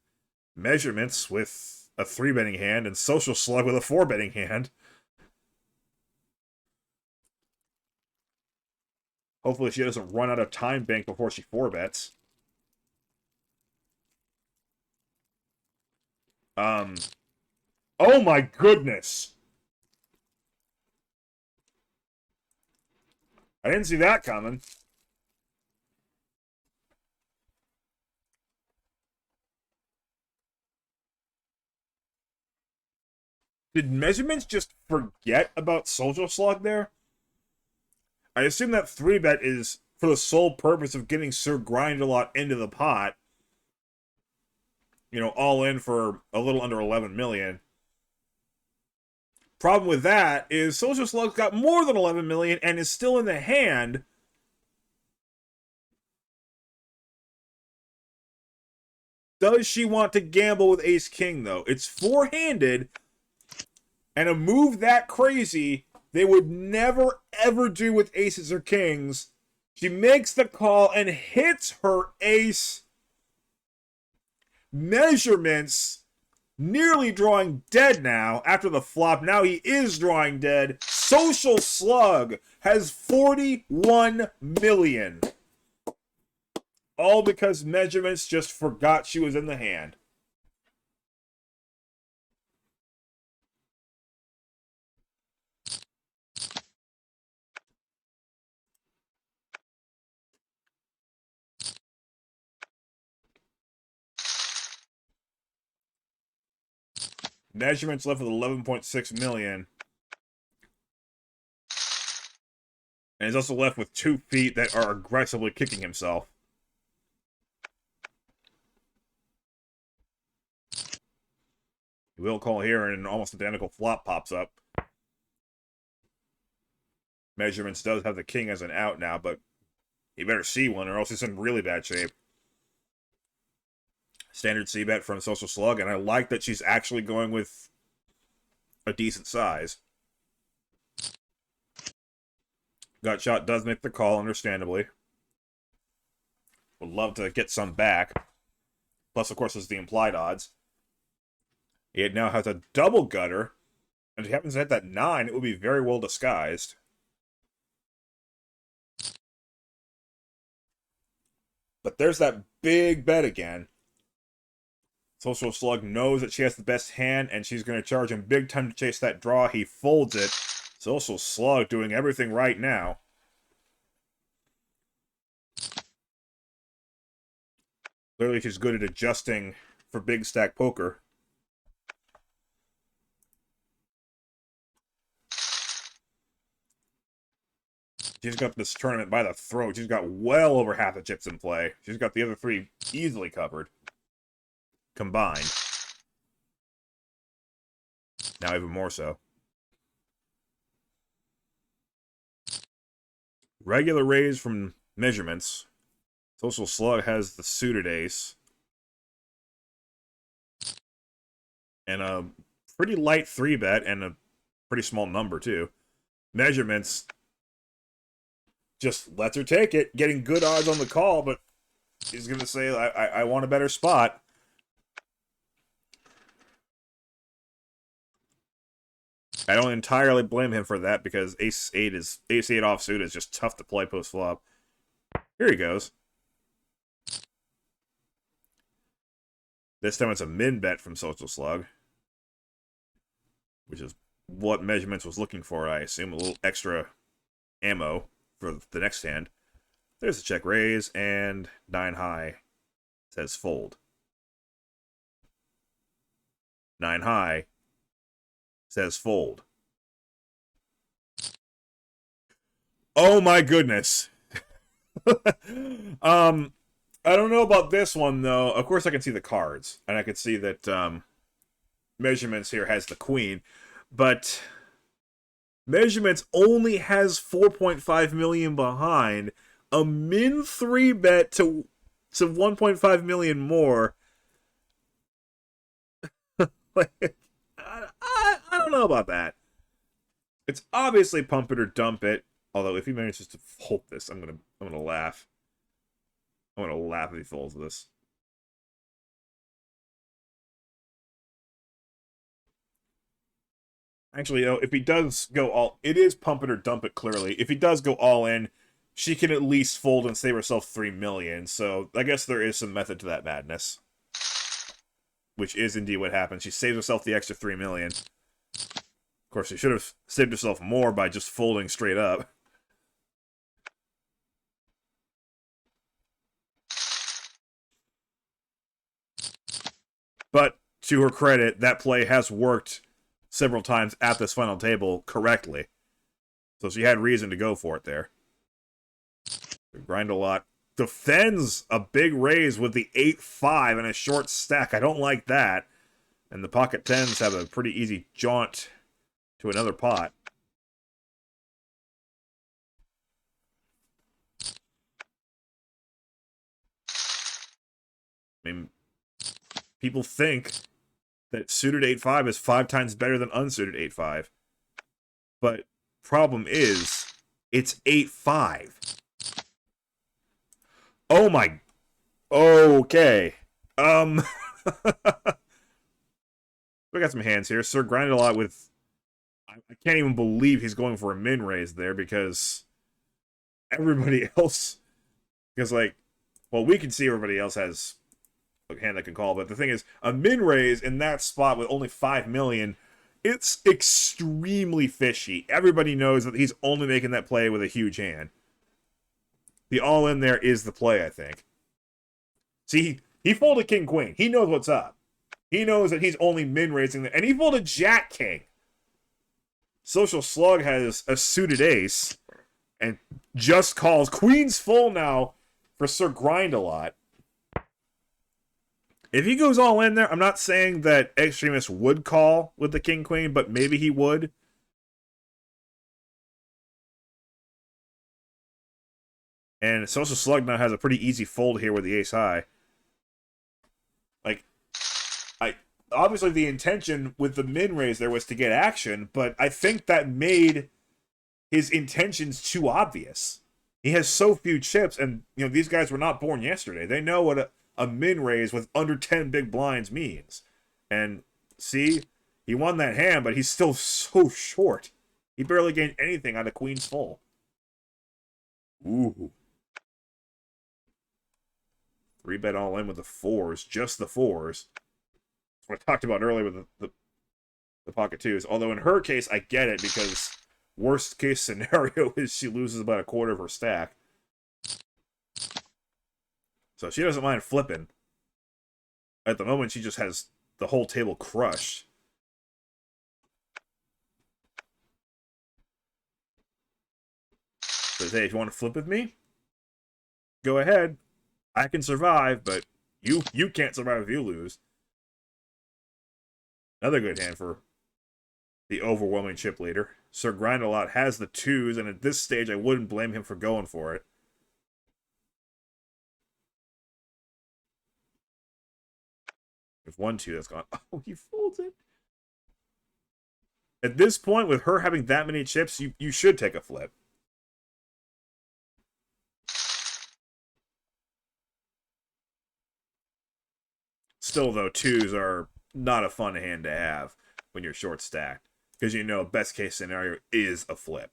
Measurements with a 3-betting hand and Social Slug with a 4-betting hand. Hopefully she doesn't run out of time bank before she 4-bets. Oh my goodness! I didn't see that coming. Did Measurements just forget about Social Slug there? I assume that 3-bet is for the sole purpose of getting Sir Grind-A-Lot into the pot. You know, all in for a little under 11 million. Problem with that is Social Slug's got more than 11 million and is still in the hand. Does she want to gamble with Ace-King, though? It's 4-handed, and a move that crazy they would never, ever do with aces or kings. She makes the call and hits her ace. Measurements nearly drawing dead now after the flop. Now he is drawing dead. Social Slug has 41 million. All because Measurements just forgot she was in the hand. Measurements left with 11.6 million. And he's also left with 2 feet that are aggressively kicking himself. He will call here, and an almost identical flop pops up. Measurements does have the king as an out now, but he better see one, or else he's in really bad shape. Standard C-bet from Social Slug, and I like that she's actually going with a decent size. Gutshot does make the call, understandably. Would love to get some back. Plus, of course, there's the implied odds. It now has a double gutter, and if he happens to hit that 9, it would be very well disguised. But there's that big bet again. Social Slug knows that she has the best hand, and she's going to charge him big time to chase that draw. He folds it. Social Slug doing everything right now. Clearly, she's good at adjusting for big stack poker. She's got this tournament by the throat. She's got well over half the chips in play. She's got the other 3 easily covered. Combined. Now even more so. Regular raise from measurements. Social Slug has the suited ace. And a pretty light 3-bet and a pretty small number, too. Measurements just lets her take it, getting good odds on the call, but he's going to say, I want a better spot. I don't entirely blame him for that, because ace-8 offsuit is just tough to play post-flop. Here he goes. This time it's a min-bet from Social Slug, which is what Measurements was looking for, I assume. A little extra ammo for the next hand. There's a check raise, and 9 high says fold. 9 high says fold. Oh my goodness. I don't know about this one, though. Of course, I can see the cards, and I can see that Measurements here has the queen, but Measurements only has 4.5 million behind. A min 3-bet to 1.5 million more. Like, I don't know about that. It's obviously pump it or dump it. Although if he manages to fold this, I'm gonna laugh. I'm gonna laugh if he folds this. Actually, you know, if he does go all, it is pump it or dump it. Clearly, if he does go all in, she can at least fold and save herself 3 million. So I guess there is some method to that madness, which is indeed what happens. She saves herself the extra 3 million. Of course, she should have saved herself more by just folding straight up. But to her credit, that play has worked several times at this final table correctly. So she had reason to go for it there. Grind a lot. Defends a big raise with the 8-5 and a short stack. I don't like that. And the pocket 10s have a pretty easy jaunt to another pot. I mean, people think that suited 8-5 is 5 times better than unsuited 8-5. But problem is, it's 8-5. Oh my... Okay. We got some hands here. Sir grinded a lot with... I can't even believe he's going for a min raise there, because everybody else... Because, like... Well, we can see everybody else has a hand that can call, but the thing is, a min raise in that spot with only 5 million, it's extremely fishy. Everybody knows that he's only making that play with a huge hand. The all-in there is the play, I think. See, he folded king-queen. He knows what's up. He knows that he's only min-raising there. And he folded jack-king. Social Slug has a suited ace. And just calls. Queen's full now for Sir Grind-A-Lot. If he goes all in there, I'm not saying that Extremist would call with the King Queen, but maybe he would. And Social Slug now has a pretty easy fold here with the Ace High. Like, obviously the intention with the min raise there was to get action, but I think that made his intentions too obvious. He has so few chips, and these guys were not born yesterday. They know what a min raise with under 10 big blinds means. And see, he won that hand, but he's still so short. He barely gained anything on a Queen's full. Ooh. 3-bet all in with the fours, just the fours. That's what I talked about earlier with the pocket twos. Although in her case, I get it, because worst case scenario is she loses about a quarter of her stack. So she doesn't mind flipping. At the moment, she just has the whole table crushed. Says, hey, if you want to flip with me, go ahead. I can survive, but you can't survive if you lose. Another good hand for the overwhelming chip leader. Sir Grind-A-Lot has the twos, and at this stage, I wouldn't blame him for going for it. There's 1-2 that's gone. Oh, he folds it. At this point, with her having that many chips, you should take a flip. Still, though, twos are not a fun hand to have when you're short stacked, because best case scenario is a flip.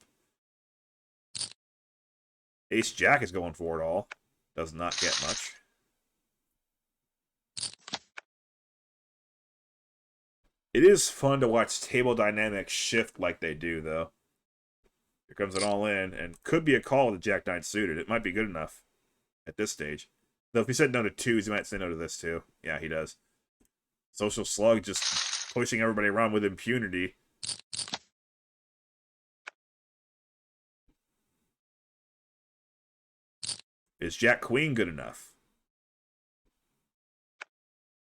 Ace Jack is going for it all. Does not get much. It is fun to watch table dynamics shift like they do, though. Here comes an all-in, and could be a call with the Jack-9 suited. It might be good enough at this stage. Though if he said no to twos, he might say no to this, too. Yeah, he does. Social Slug just pushing everybody around with impunity. Is Jack-Queen good enough?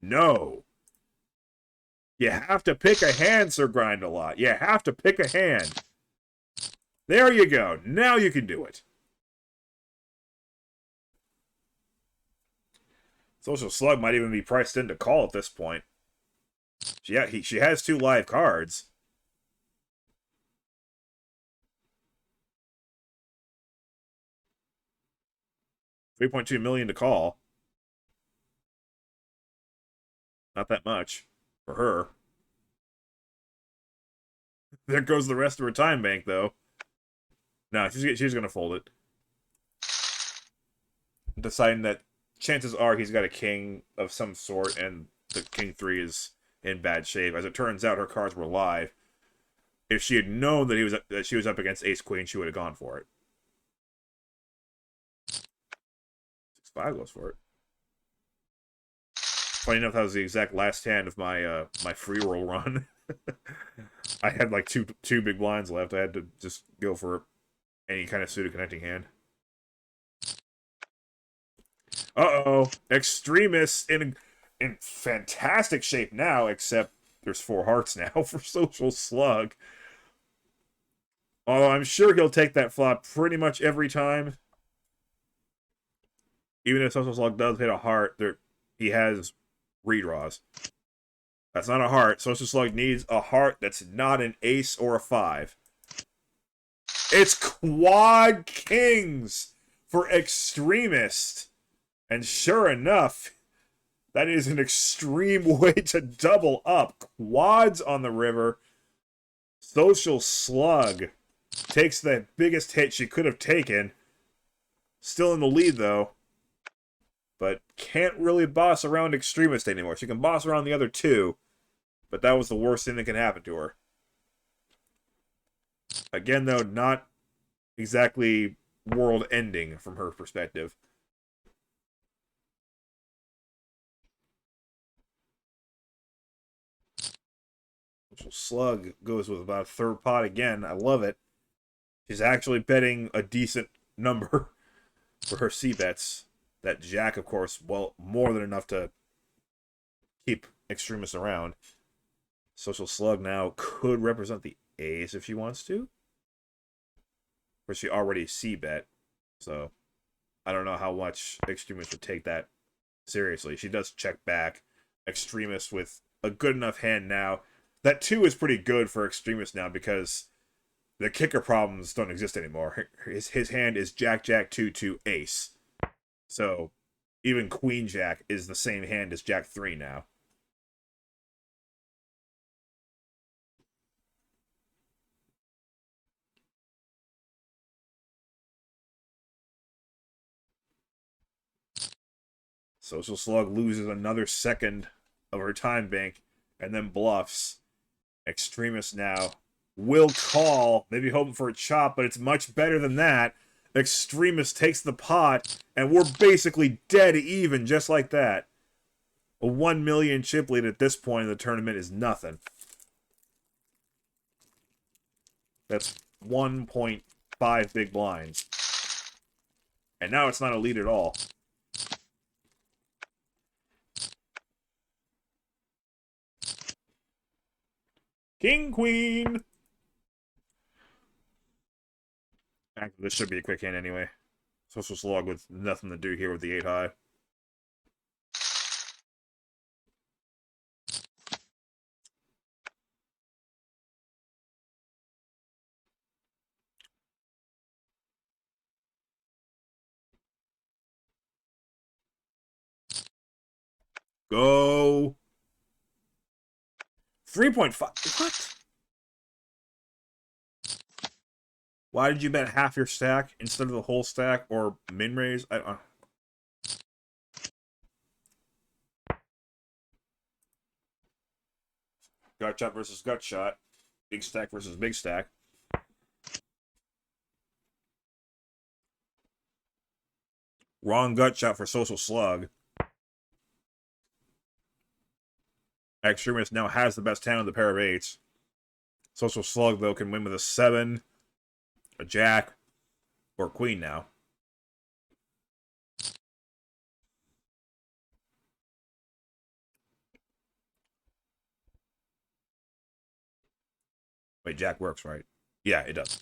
No. You have to pick a hand, Sir Grind-A-Lot. You have to pick a hand. There you go. Now you can do it. Social Slug might even be priced in to call at this point. Yeah, she has 2 live cards. $3.2 million to call. Not that much for her. There goes the rest of her time bank, though. No, she's gonna fold it, deciding that chances are he's got a king of some sort, and the king 3 is in bad shape. As it turns out, her cards were live. If she had known that she was up against Ace Queen, she would have gone for it. 6-5 goes for it. Funny enough, that was the exact last hand of my my free roll run. I had like two big blinds left. I had to just go for any kind of suited connecting hand. Uh-oh. Extremists in fantastic shape now, except there's 4 hearts now for Social Slug. Although I'm sure he'll take that flop pretty much every time. Even if Social Slug does hit a heart, he has redraws. That's not a heart. Social Slug needs a heart that's not an ace or a 5. It's quad kings for Extremist. And sure enough, that is an extreme way to double up. Quads on the river. Social Slug takes the biggest hit she could have taken. Still in the lead, though. But can't really boss around Extremist anymore. She can boss around the other 2. But that was the worst thing that can happen to her. Again, though, not exactly world-ending from her perspective. Slug goes with about a 3rd pot again. I love it. She's actually betting a decent number for her C-bets. That Jack, of course, well, more than enough to keep Extremis around. Social Slug now could represent the ace if she wants to. Or she already C-bet. So, I don't know how much Extremis would take that seriously. She does check back. Extremis with a good enough hand now. That 2 is pretty good for Extremis now because the kicker problems don't exist anymore. His hand is Jack, Jack, 2, 2, ace. So, even Queen Jack is the same hand as Jack 3 now. Social Slug loses another second of her time bank and then bluffs. Extremis now will call, maybe hoping for a chop, but it's much better than that. Extremis takes the pot, and we're basically dead even, just like that. A 1 million chip lead at this point in the tournament is nothing. That's 1.5 big blinds. And now it's not a lead at all. King, Queen! Actually, this should be a quick hand anyway. Social Slug with nothing to do here with the 8 high. Go! 3.5. What? Why did you bet half your stack instead of the whole stack or min raise? Gut shot versus gut shot. Big stack versus big stack. Wrong gut shot for Social Slug. Extremis now has the best hand of the pair of 8s. Social Slug, though, can win with a 7, a Jack, or Queen now. Wait, Jack works, right? Yeah, it does.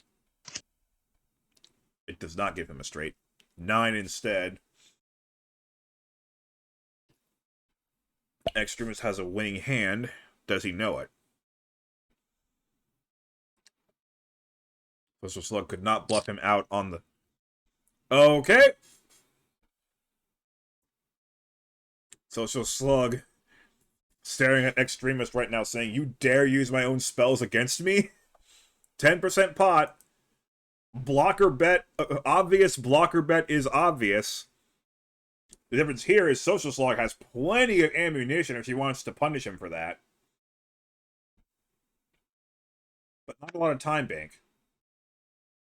It does not give him a straight. 9 instead. Extremis has a winning hand. Does he know it? Social Slug could not bluff him out on the... Okay! Social Slug staring at Extremis right now saying, "You dare use my own spells against me?" 10% pot. Blocker bet. Obvious blocker bet is obvious. The difference here is Social Slug has plenty of ammunition if she wants to punish him for that. But not a lot of time bank.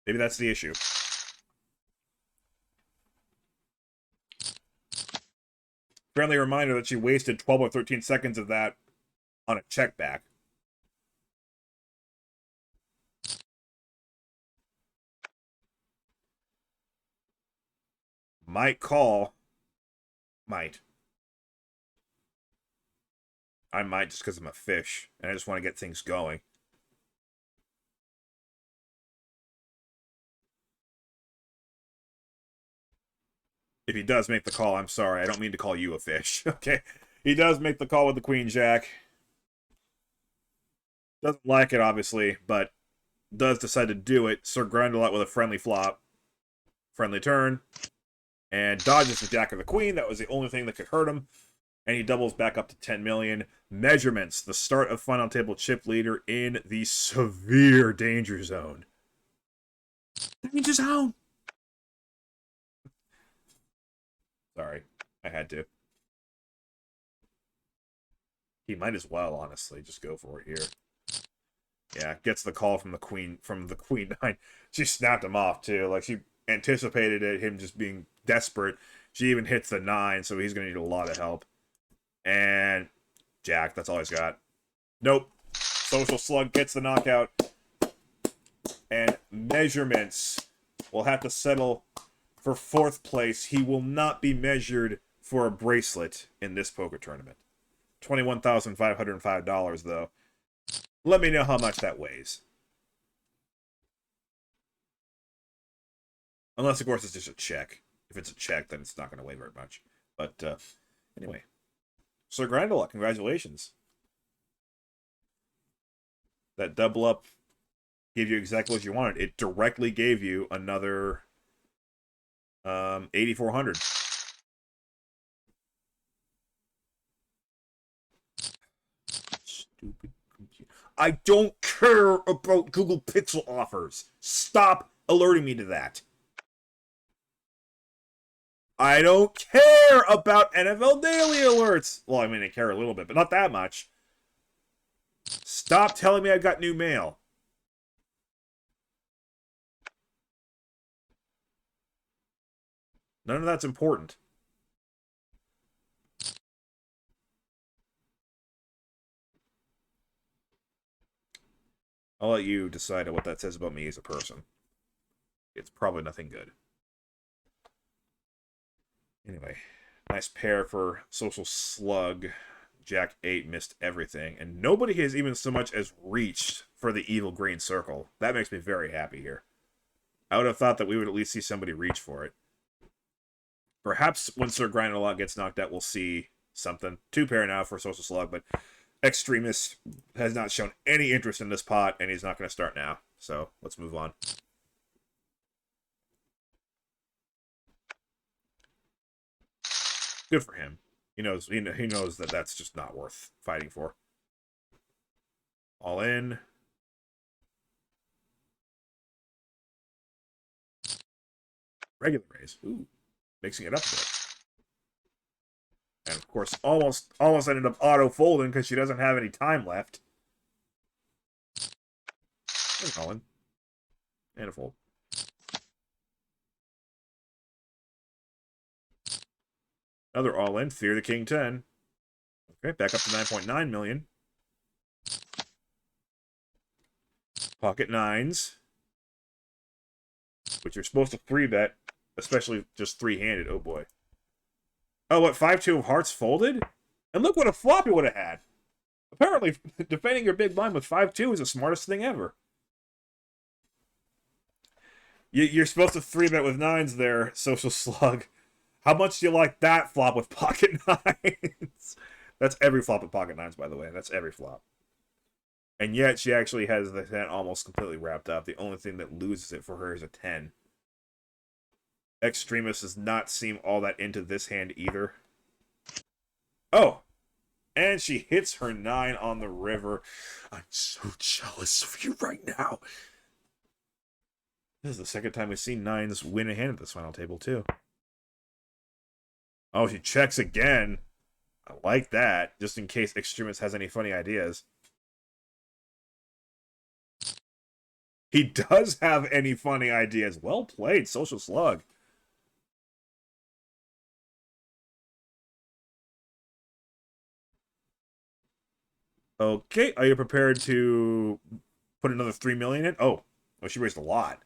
Maybe that's the issue. Friendly reminder that she wasted 12 or 13 seconds of that on a check back. Might call. Might. I might just because I'm a fish, and I just want to get things going. If he does make the call, I'm sorry. I don't mean to call you a fish. Okay? He does make the call with the Queen Jack. Doesn't like it, obviously, but does decide to do it. Sir Grindelot with a friendly flop. Friendly turn. And dodges the Jack or the Queen. That was the only thing that could hurt him. And he doubles back up to 10 million. Measurements. The start of final table chip leader in the severe danger zone. Danger zone! Sorry. I had to. He might as well, honestly. Just go for it here. Yeah, gets the call from the Queen 9. She snapped him off, too. Like, she anticipated it, him just being desperate. She even hits the 9, so he's going to need a lot of help. And Jack, that's all he's got. Nope. Social Slug gets the knockout. And measurements will have to settle for 4th place. He will not be measured for a bracelet in this poker tournament. $21,505, though. Let me know how much that weighs. Unless, of course, it's just a check. If it's a check, then it's not going to weigh very much. But anyway. Sir Grindelwald, congratulations. That double up gave you exactly what you wanted. It directly gave you another 8,400. Stupid computer. I don't care about Google Pixel offers. Stop alerting me to that. I don't care about NFL Daily Alerts. Well, I mean, I care a little bit, but not that much. Stop telling me I've got new mail. None of that's important. I'll let you decide what that says about me as a person. It's probably nothing good. Anyway, nice pair for Social Slug. Jack 8 missed everything, and nobody has even so much as reached for the evil green circle. That makes me very happy here. I would have thought that we would at least see somebody reach for it. Perhaps when Sir Grindelwald gets knocked out, we'll see something. 2 pair now for Social Slug, but Extremist has not shown any interest in this pot, and he's not going to start now. So let's move on. Good for him. He knows that that's just not worth fighting for. All in. Regular raise. Ooh. Mixing it up a bit. And of course, almost ended up auto-folding because she doesn't have any time left. And all in. And a fold. Another all-in. Fear the King 10. Okay, back up to 9.9 million. Pocket nines. Which you're supposed to 3-bet, especially just 3-handed. Oh, boy. Oh, what? 5-2 of hearts folded? And look what a flop you would have had. Apparently, defending your big blind with 5-2 is the smartest thing ever. You're supposed to 3-bet with nines there, Social Slug. How much do you like that flop with pocket nines? That's every flop with pocket nines, by the way. That's every flop. And yet, she actually has the hand almost completely wrapped up. The only thing that loses it for her is a 10. Extremist does not seem all that into this hand either. Oh! And she hits her 9 on the river. I'm so jealous of you right now. This is the second time we've seen 9s win a hand at this final table, too. Oh, she checks again. I like that, just in case Extremist has any funny ideas. He does have any funny ideas. Well played, Social Slug. Okay, are you prepared to put another 3 million in? Oh, she raised a lot.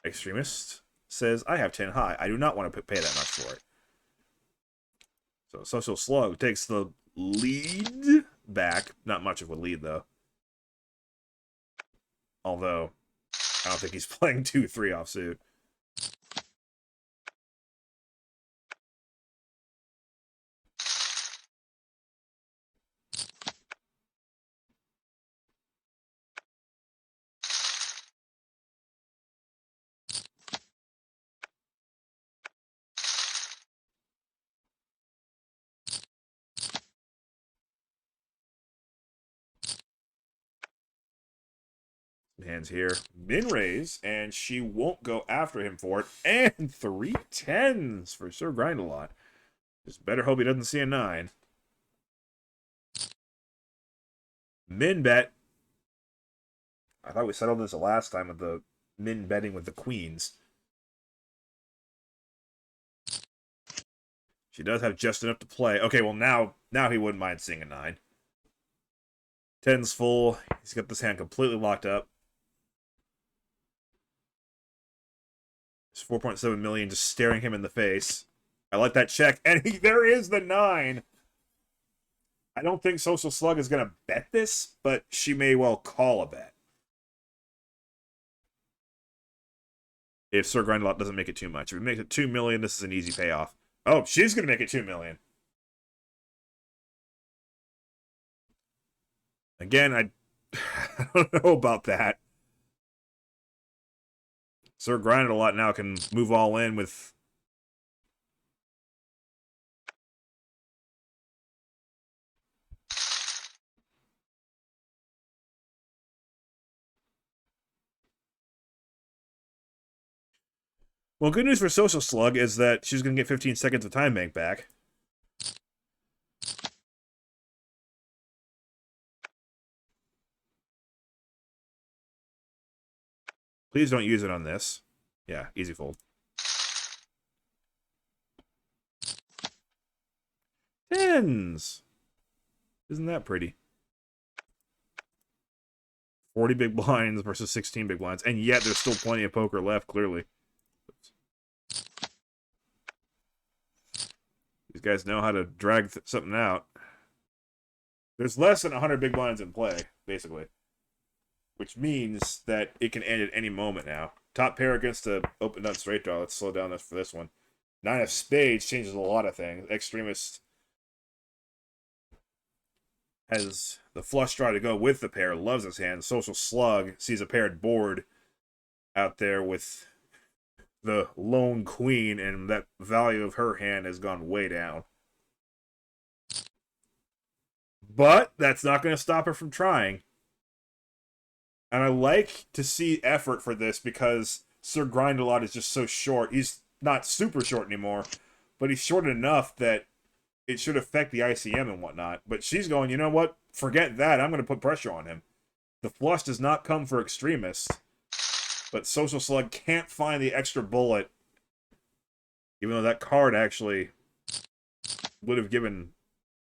Extremist says, I have 10 high. I do not want to pay that much for it. So Social Slug takes the lead back. Not much of a lead, though. Although, I don't think he's playing 2-3 offsuit. Hands here. Min raise, and she won't go after him for it. And 3 10s for Sir Grindelwald. Just better hope he doesn't see a 9. Min bet. I thought we settled this the last time with the min betting with the queens. She does have just enough to play. Okay, well now he wouldn't mind seeing a 9. Ten's full. He's got this hand completely locked up. It's 4.7 million just staring him in the face. I like that check. And there is the 9. I don't think Social Slug is going to bet this, but she may well call a bet. If Sir Grindelot doesn't make it too much. If he makes it 2 million, this is an easy payoff. Oh, she's going to make it 2 million. Again, I don't know about that. Sir Grindelot now can move all in with... Well, good news for Social Slug is that she's going to get 15 seconds of time bank back. Please don't use it on this. Yeah, easy fold. Tens! Isn't that pretty? 40 big blinds versus 16 big blinds, and yet there's still plenty of poker left, clearly. These guys know how to drag something out. There's less than 100 big blinds in play, basically. Which means that it can end at any moment now. Top pair against the open nut straight draw. Let's slow down this for this one. 9 of spades changes a lot of things. Extremist has the flush draw to go with the pair, loves his hand. Social Slug sees a paired board out there with the lone queen, and that value of her hand has gone way down. But that's not going to stop her from trying. And I like to see effort for this because Sir Grindelot is just so short. He's not super short anymore, but he's short enough that it should affect the ICM and whatnot. But she's going, you know what? Forget that. I'm going to put pressure on him. The flush does not come for extremists. But Social Slug can't find the extra bullet. Even though that card actually would have given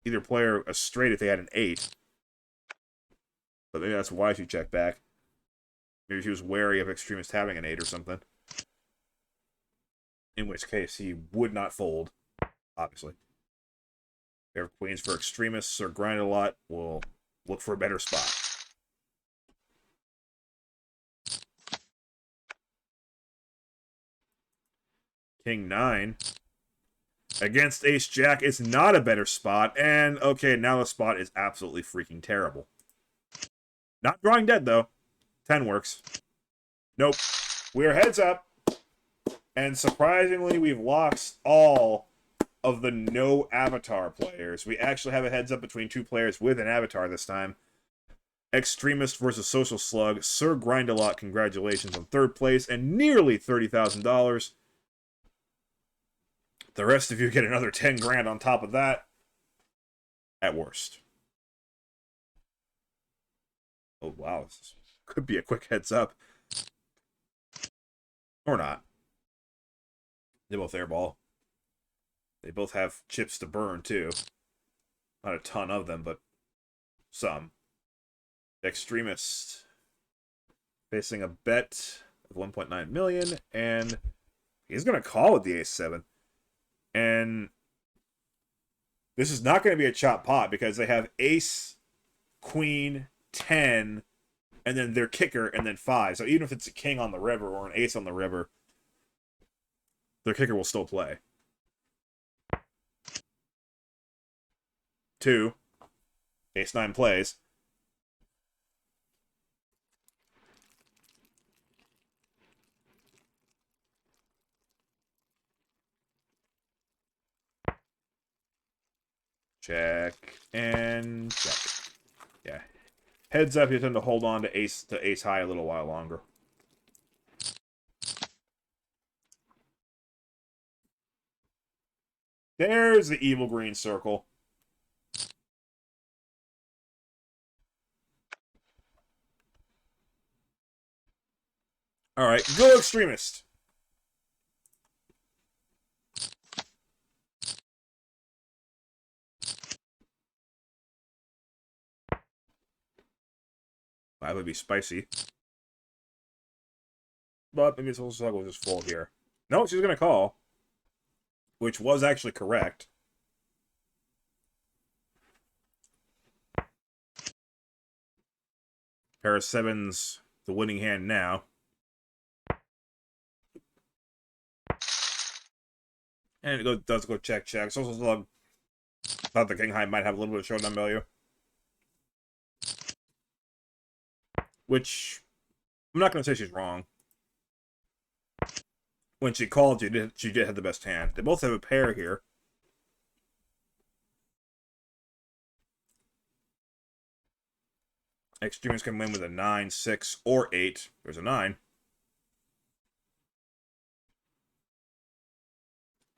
either player a straight if they had an 8. But maybe that's why she checked back. Maybe she was wary of extremist having an 8 or something. In which case, he would not fold, obviously. Pair of queens for extremists or Grindelot will look for a better spot. King 9 against Ace Jack is not a better spot, and okay, now the spot is absolutely freaking terrible. Not drawing dead, though. 10 works. Nope. We're heads up. And surprisingly, we've lost all of the no avatar players. We actually have a heads up between 2 players with an avatar this time. Extremist versus Social Slug. Sir Grindelot, congratulations on 3rd place and nearly $30,000. The rest of you get another 10 grand on top of that. At worst. Oh, wow. This could be a quick heads up. Or not. They both airball. They both have chips to burn, too. Not a ton of them, but some. Extremist facing a bet of 1.9 million, and he's going to call with the ace-7. And this is not going to be a chop pot because they have ace, queen, 10, and then their kicker, and then 5. So even if it's a king on the river or an ace on the river, their kicker will still play. 2. Ace-9 plays. Check and check. Yeah. Heads up, you tend to hold on to ace high a little while longer. There's the evil green circle. All right, go extremist. 5 would be spicy. But maybe Social Slug will just fold here. No, she's going to call. Which was actually correct. Pair of 7's the winning hand now. And it does go check, check. Social Slug thought the King High might have a little bit of showdown value. Which, I'm not going to say she's wrong. When she called, she did have the best hand. They both have a pair here. Extremists can win with a 9, 6, or 8. There's a 9.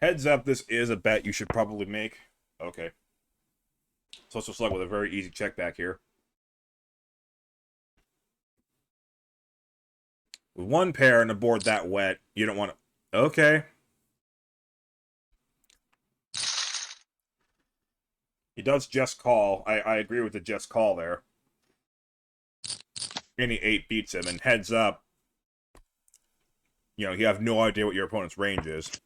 Heads up, this is a bet you should probably make. Okay. Social Slug with a very easy check back here. With one pair and a board that wet, you don't want to... Okay. He does just call. I agree with the just call there. Any 8 beats him, and heads up, you know, you have no idea what your opponent's range is.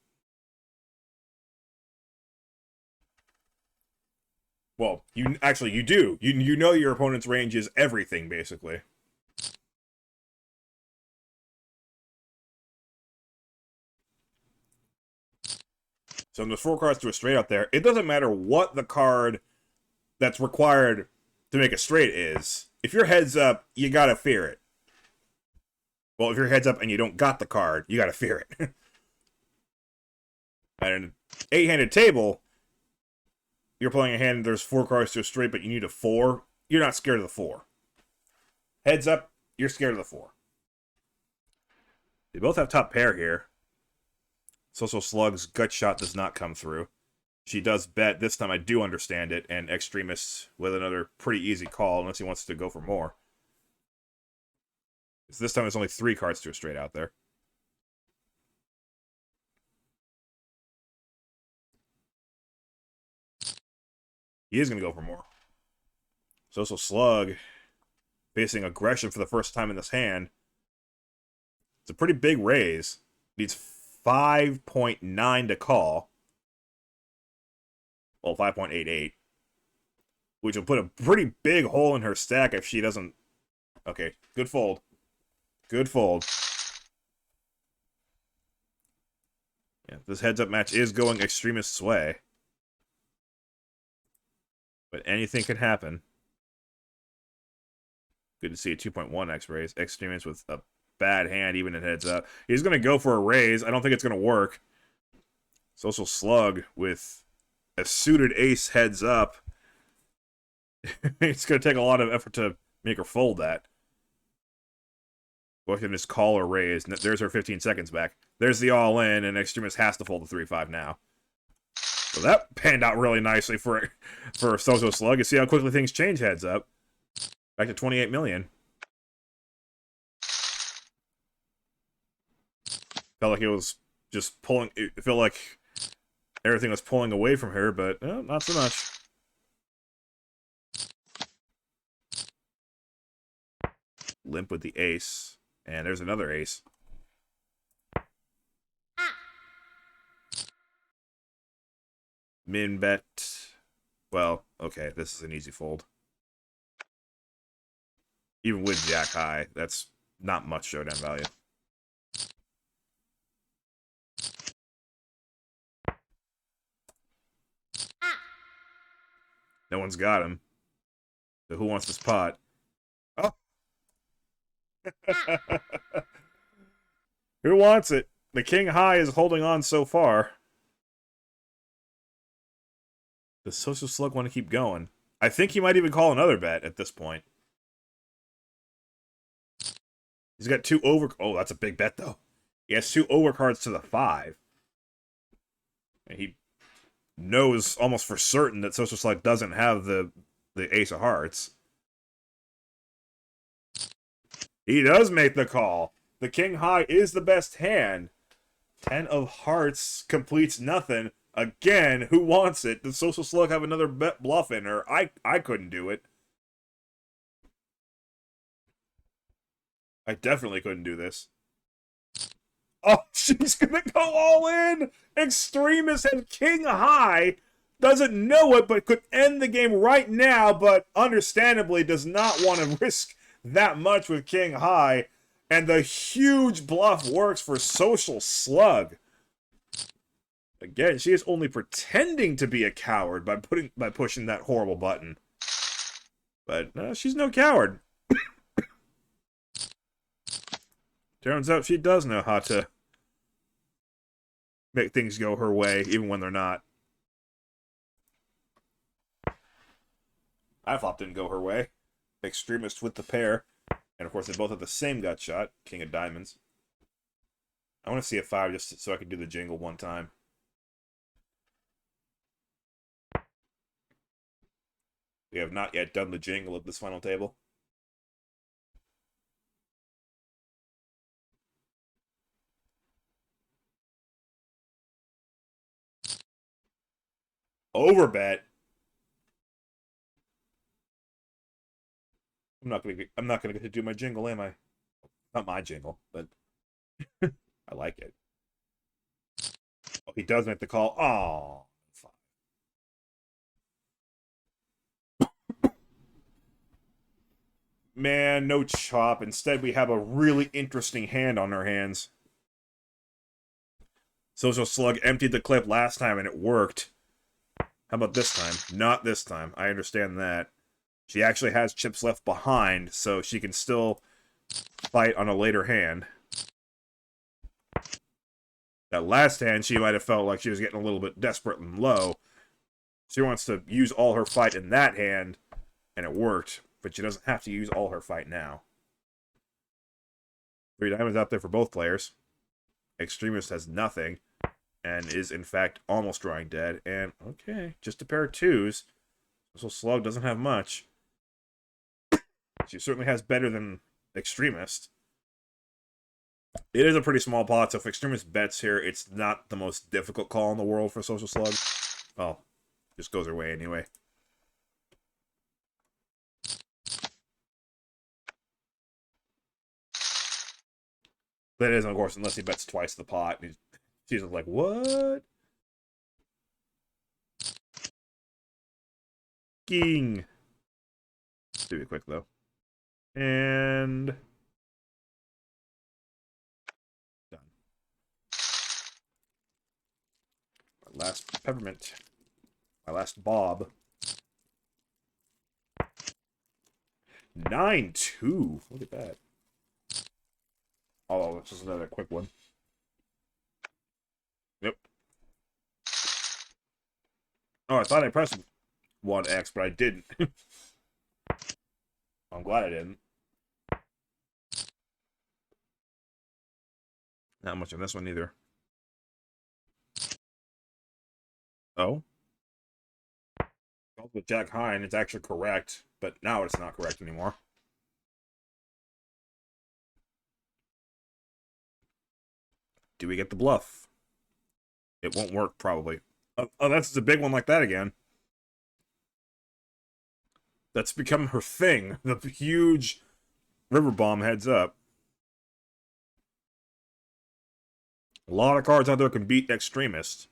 Well, you do. You know your opponent's range is everything, basically. So when there's 4 cards to a straight out there, it doesn't matter what the card that's required to make a straight is. If you're heads up, you gotta fear it. Well, if you're heads up and you don't got the card, you gotta fear it. And an 8-handed table, you're playing a hand, there's 4 cards to a straight, but you need a 4. You're not scared of the 4. Heads up, you're scared of the 4. They both have top pair here. Social Slug's gut shot does not come through. She does bet. This time I do understand it. And Extremist with another pretty easy call, unless he wants to go for more. So this time it's only 3 cards to a straight out there. He is going to go for more. Social Slug facing aggression for the first time in this hand. It's a pretty big raise. Needs 5.9 to call. Well, 5.88. Which will put a pretty big hole in her stack if she doesn't... Okay, good fold. Good fold. Yeah, this heads-up match is going Extremist's way. But anything can happen. Good to see a 2.1x raise. Extremist with a bad hand, even in heads up. He's going to go for a raise. I don't think it's going to work. Social Slug with a suited ace heads up. It's going to take a lot of effort to make her fold that. Go ahead and just call or raise. There's her 15 seconds back. There's the all-in, and Extremist has to fold the 3-5 now. So that panned out really nicely for Social Slug. You see how quickly things change heads up. Back to 28 million. Felt like it was just pulling... It felt like everything was pulling away from her, but not so much. Limp with the ace. And there's another ace. Min bet. Well, okay, this is an easy fold. Even with Jack High, that's not much showdown value. No one's got him. So who wants this pot? Oh! Who wants it? The King High is holding on so far. Does Social Slug want to keep going? I think he might even call another bet at this point. He's got 2 over... Oh, that's a big bet, though. He has 2 overcards to the 5. And he knows almost for certain that Social Slug doesn't have the Ace of Hearts. He does make the call. The King High is the best hand. 10 of Hearts completes nothing. Again, who wants it? Does Social Slug have another bet bluff in her? I couldn't do it. I definitely couldn't do this. Oh, she's gonna go all in! Extremist and king high doesn't know it, but could end the game right now, but understandably does not want to risk that much with king high. And the huge bluff works for Social Slug. Again, she is only pretending to be a coward by pushing that horrible button. But she's no coward. Turns out she does know how to make things go her way, even when they're not. I flop didn't go her way. Extremist with the pair. And of course, they both have the same gut shot, king of diamonds. I want to see a 5 just so I can do the jingle one time. We have not yet done the jingle of this final table. Overbet. I'm not gonna get to do my jingle, am I? Not my jingle, but I like it. Oh, he does make the call. Oh, man, no chop. Instead, we have a really interesting hand on our hands. Social Slug emptied the clip last time and it worked. How about this time? Not this time. I understand that. She actually has chips left behind, so she can still fight on a later hand. That last hand, she might have felt like she was getting a little bit desperate and low. She wants to use all her fight in that hand, and it worked. But she doesn't have to use all her fight now. 3 diamonds out there for both players. Extremist has nothing, and is in fact almost drawing dead. And okay, just a pair of 2s. So Slug doesn't have much. She certainly has better than Extremist. It is a pretty small pot, so if Extremist bets here, it's not the most difficult call in the world for Social Slug. Well, just goes her way anyway. That is, of course, unless he bets twice the pot. And she's like, what? King. Do it quick, though. And done. My last peppermint. My last bob. 9-2. Look at that. Oh, this is another quick one. Yep. Oh, I thought I pressed 1X, but I didn't. I'm glad I didn't. Not much on this one either. Oh? With Jack high, and it's actually correct, but now it's not correct anymore. Do we get the bluff? It won't work, probably. Oh, that's a big one like that again. That's become her thing. The huge river bomb heads up. A lot of cards out there can beat Extremist.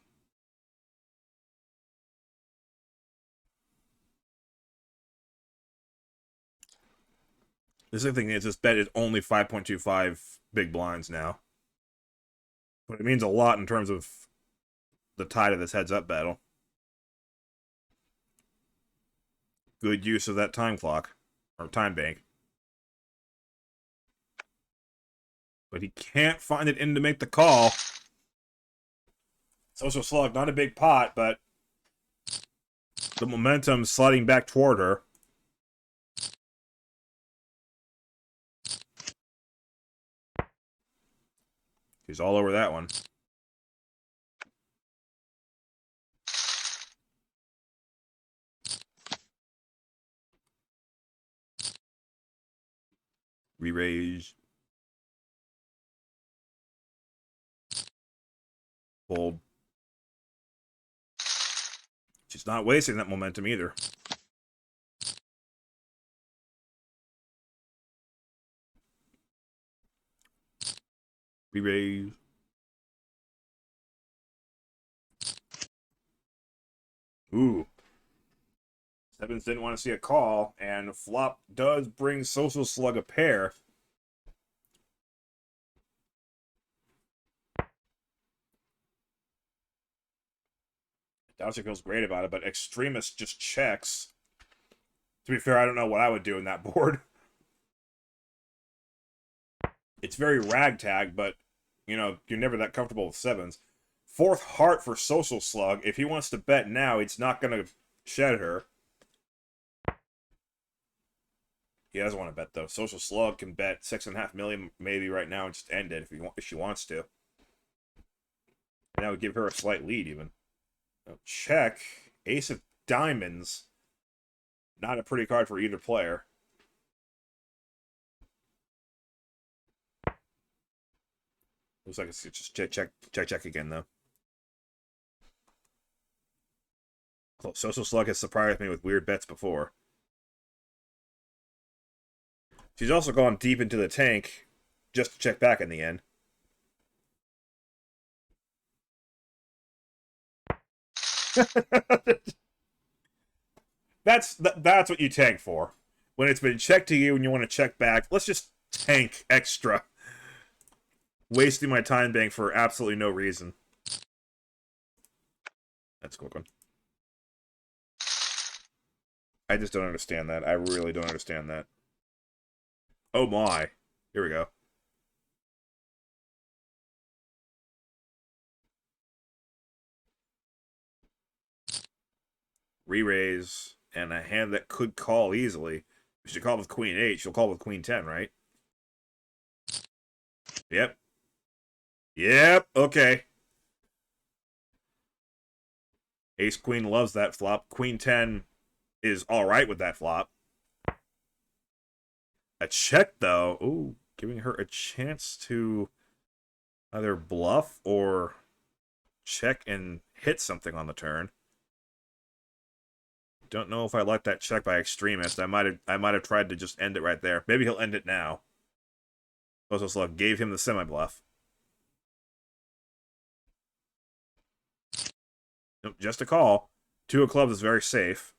The same thing is, this bet is only 5.25 big blinds now. But it means a lot in terms of the tide of this heads-up battle. Good use of that time clock. Or time bank. But he can't find it in to make the call. Social Slug, not a big pot, but the momentum sliding back toward her. She's all over that one. Re-raise. Fold. She's not wasting that momentum either. Re-raise. Ooh. Sevens didn't want to see a call, and flop does bring Social Slug a pair. Dowser feels great about it, but Extremist just checks. To be fair, I don't know what I would do in that board. It's very ragtag, but, you know, you're never that comfortable with sevens. Fourth heart for Social Slug. If he wants to bet now, he's not going to shed her. He doesn't want to bet, though. Social Slug can bet 6.5 million maybe right now and just end it if she wants to. And that would give her a slight lead, even. Check. Ace of Diamonds. Not a pretty card for either player. Looks like it's just check again, though. Social Slug has surprised me with weird bets before. She's also gone deep into the tank just to check back in the end. That's what you tank for. When it's been checked to you and you want to check back, let's just tank extra. Wasting my time bank for absolutely no reason. That's a quick one. I just don't understand that. I really don't understand that. Oh my. Here we go. Re-raise, and a hand that could call easily. If she called with Queen 8, she'll call with Queen 10, right? Yep. Yep, okay. Ace Queen loves that flop. Queen 10 is alright with that flop. A check, though. Ooh, giving her a chance to either bluff or check and hit something on the turn. Don't know if I like that check by Extremist. I might have tried to just end it right there. Maybe he'll end it now. Social Slug gave him the semi-bluff. Nope, just a call. Two of clubs is very safe.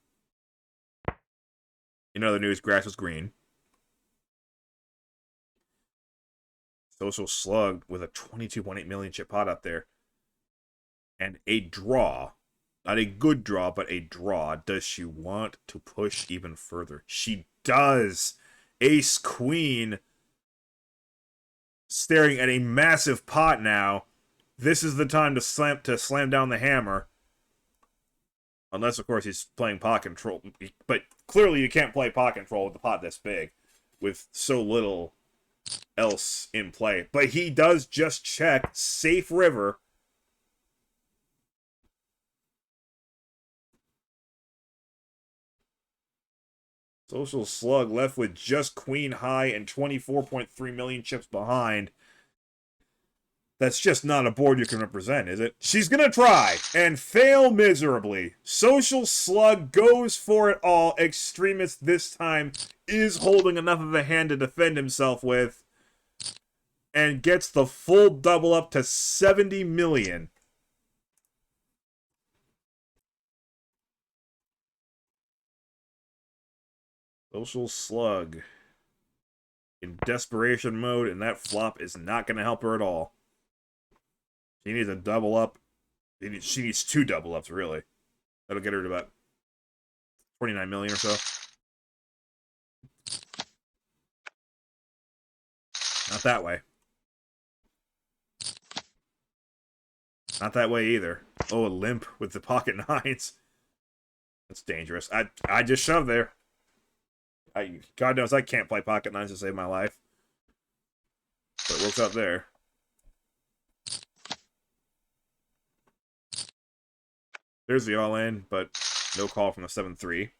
In other news, grass was green. Social Slug with a 22.8 million chip pot up there. And a draw. Not a good draw, but a draw. Does she want to push even further? She does. Ace Queen staring at a massive pot now. This is the time to slam down the hammer. Unless, of course, he's playing pot control. But clearly you can't play pot control with the pot this big. With so little else in play. But he does just check. Safe river. Social Slug left with just Queen High and 24.3 million chips behind. That's just not a board you can represent, is it? She's gonna try and fail miserably. Social Slug goes for it all. Extremist this time is holding enough of a hand to defend himself with. And gets the full double up to 70 million. Social Slug in desperation mode, and that flop is not going to help her at all. She needs a double up. She needs two double ups, really. That'll get her to about 29 million or so. Not that way. Not that way either. Oh, a limp with the pocket nines. That's dangerous. I just shoved there. God knows I can't play pocket nines to save my life. But it works out there. There's the all-in, but no call from the 7-3.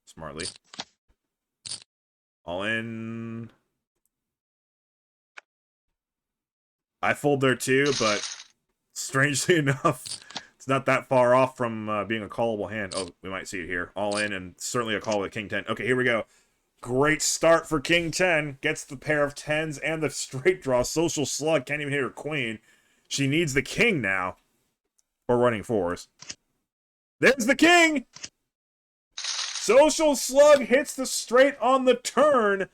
Smartly. All-in. I fold there too, but strangely enough, it's not that far off from being a callable hand. Oh, we might see it here. All in, and certainly a call with King 10. Okay, here we go. Great start for King 10. Gets the pair of 10s and the straight draw. Social Slug can't even hit her queen. She needs the king now. Or running fours. There's the king! Social Slug hits the straight on the turn.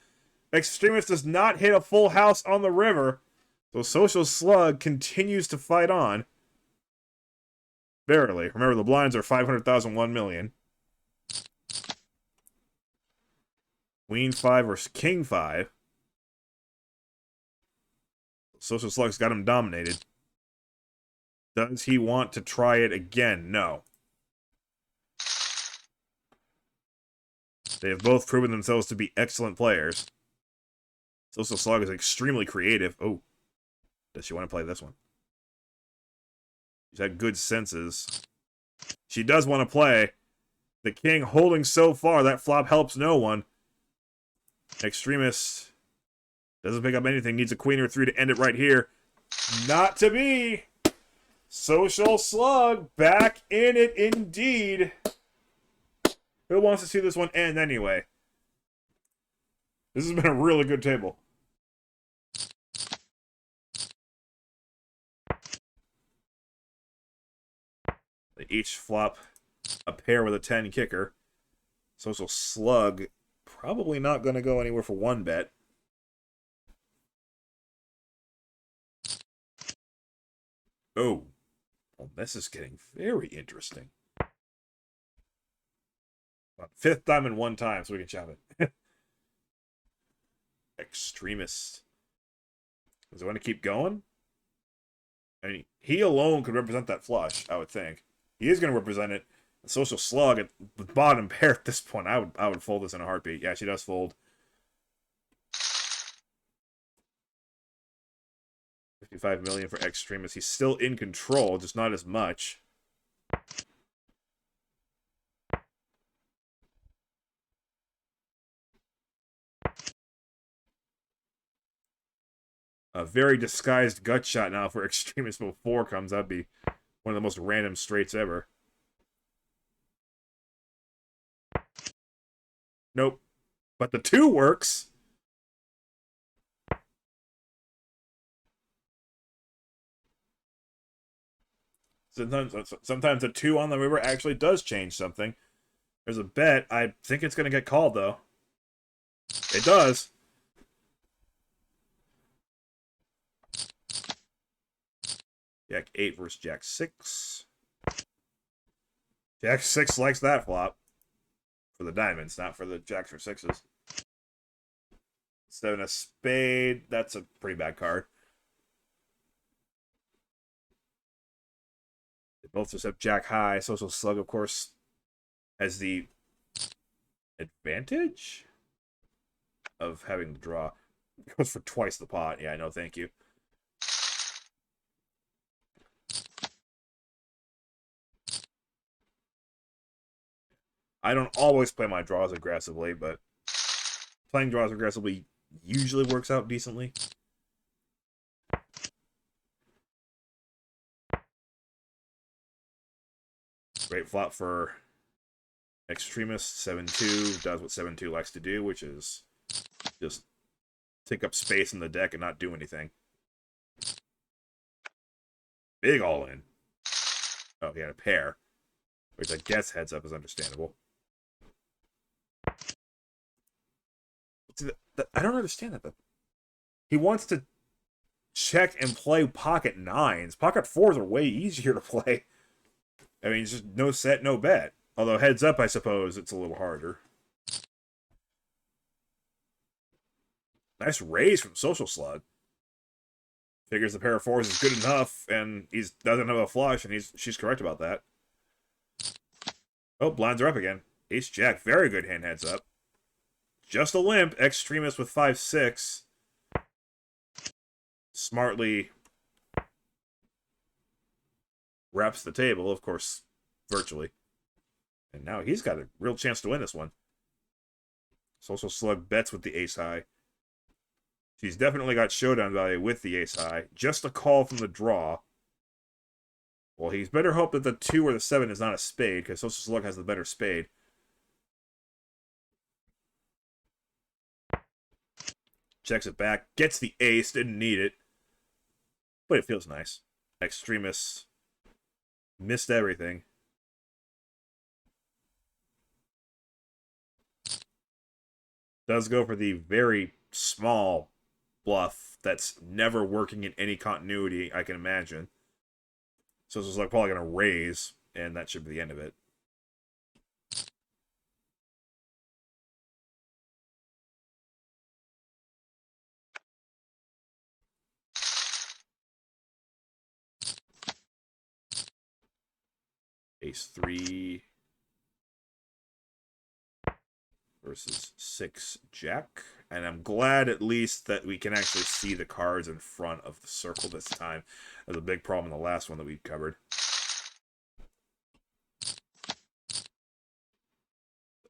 Extremist does not hit a full house on the river. So Social Slug continues to fight on. Barely. Remember, the blinds are 500,000, 1 million. Queen 5 versus King 5. Social Slug's got him dominated. Does he want to try it again? No. They have both proven themselves to be excellent players. Social Slug is extremely creative. Oh. Does she want to play this one? She's had good senses. She does want to play. The king holding so far. That flop helps no one. Extremist doesn't pick up anything. Needs a queen or 3 to end it right here. Not to be. Social Slug back in it indeed. Who wants to see this one end anyway? This has been a really good table. They each flop a pair with a 10 kicker. Social Slug probably not going to go anywhere for 1 bet. Oh. Well, this is getting very interesting. 5th diamond 1 time so we can chop it. Extremist. Does it want to keep going? I mean, he alone could represent that flush, I would think. He is going to represent it. The Social Slug at the bottom pair at this point. I would fold this in a heartbeat. Yeah, she does fold. 55 million for Extremist. He's still in control, just not as much. A very disguised gut shot now for Extremist before comes. That'd be one of the most random straights ever. Nope. But the 2 works. Sometimes a 2 on the river actually does change something. There's a bet. I think it's going to get called, though. It does. Jack 8 versus Jack 6. Jack 6 likes that flop. For the diamonds, not for the jacks or 6s. 7 of spade. That's a pretty bad card. They both just have Jack high. Social Slug, of course, has the advantage of having the draw. It goes for twice the pot. Yeah, no, thank you. I don't always play my draws aggressively, but playing draws aggressively usually works out decently. Great flop for Extremist. 7-2 does what 7-2 likes to do, which is just take up space in the deck and not do anything. Big all-in. Oh, he had a pair, which I guess heads up is understandable. I don't understand that, though. He wants to check and play pocket 9s. Pocket 4s are way easier to play. I mean, it's just no set, no bet. Although heads up, I suppose, it's a little harder. Nice raise from Social Slug. Figures the pair of 4s is good enough, and he doesn't have a flush, and she's correct about that. Oh, blinds are up again. Ace-Jack, very good hand heads up. Just a limp. Extremist with 5-6. Smartly wraps the table, of course, virtually. And now he's got a real chance to win this one. Social Slug bets with the ace high. She's definitely got showdown value with the ace high. Just a call from the draw. Well, he's better hope that the 2 or the 7 is not a spade, because Social Slug has the better spade. checks it back, gets the ace, didn't need it. But it feels nice. Extremists missed everything. Does go for the very small bluff that's never working in any continuity I can imagine. So this is like probably going to raise, and that should be the end of it. Ace 3 versus 6 Jack. And I'm glad at least that we can actually see the cards in front of the circle this time. That was a big problem in the last one that we covered.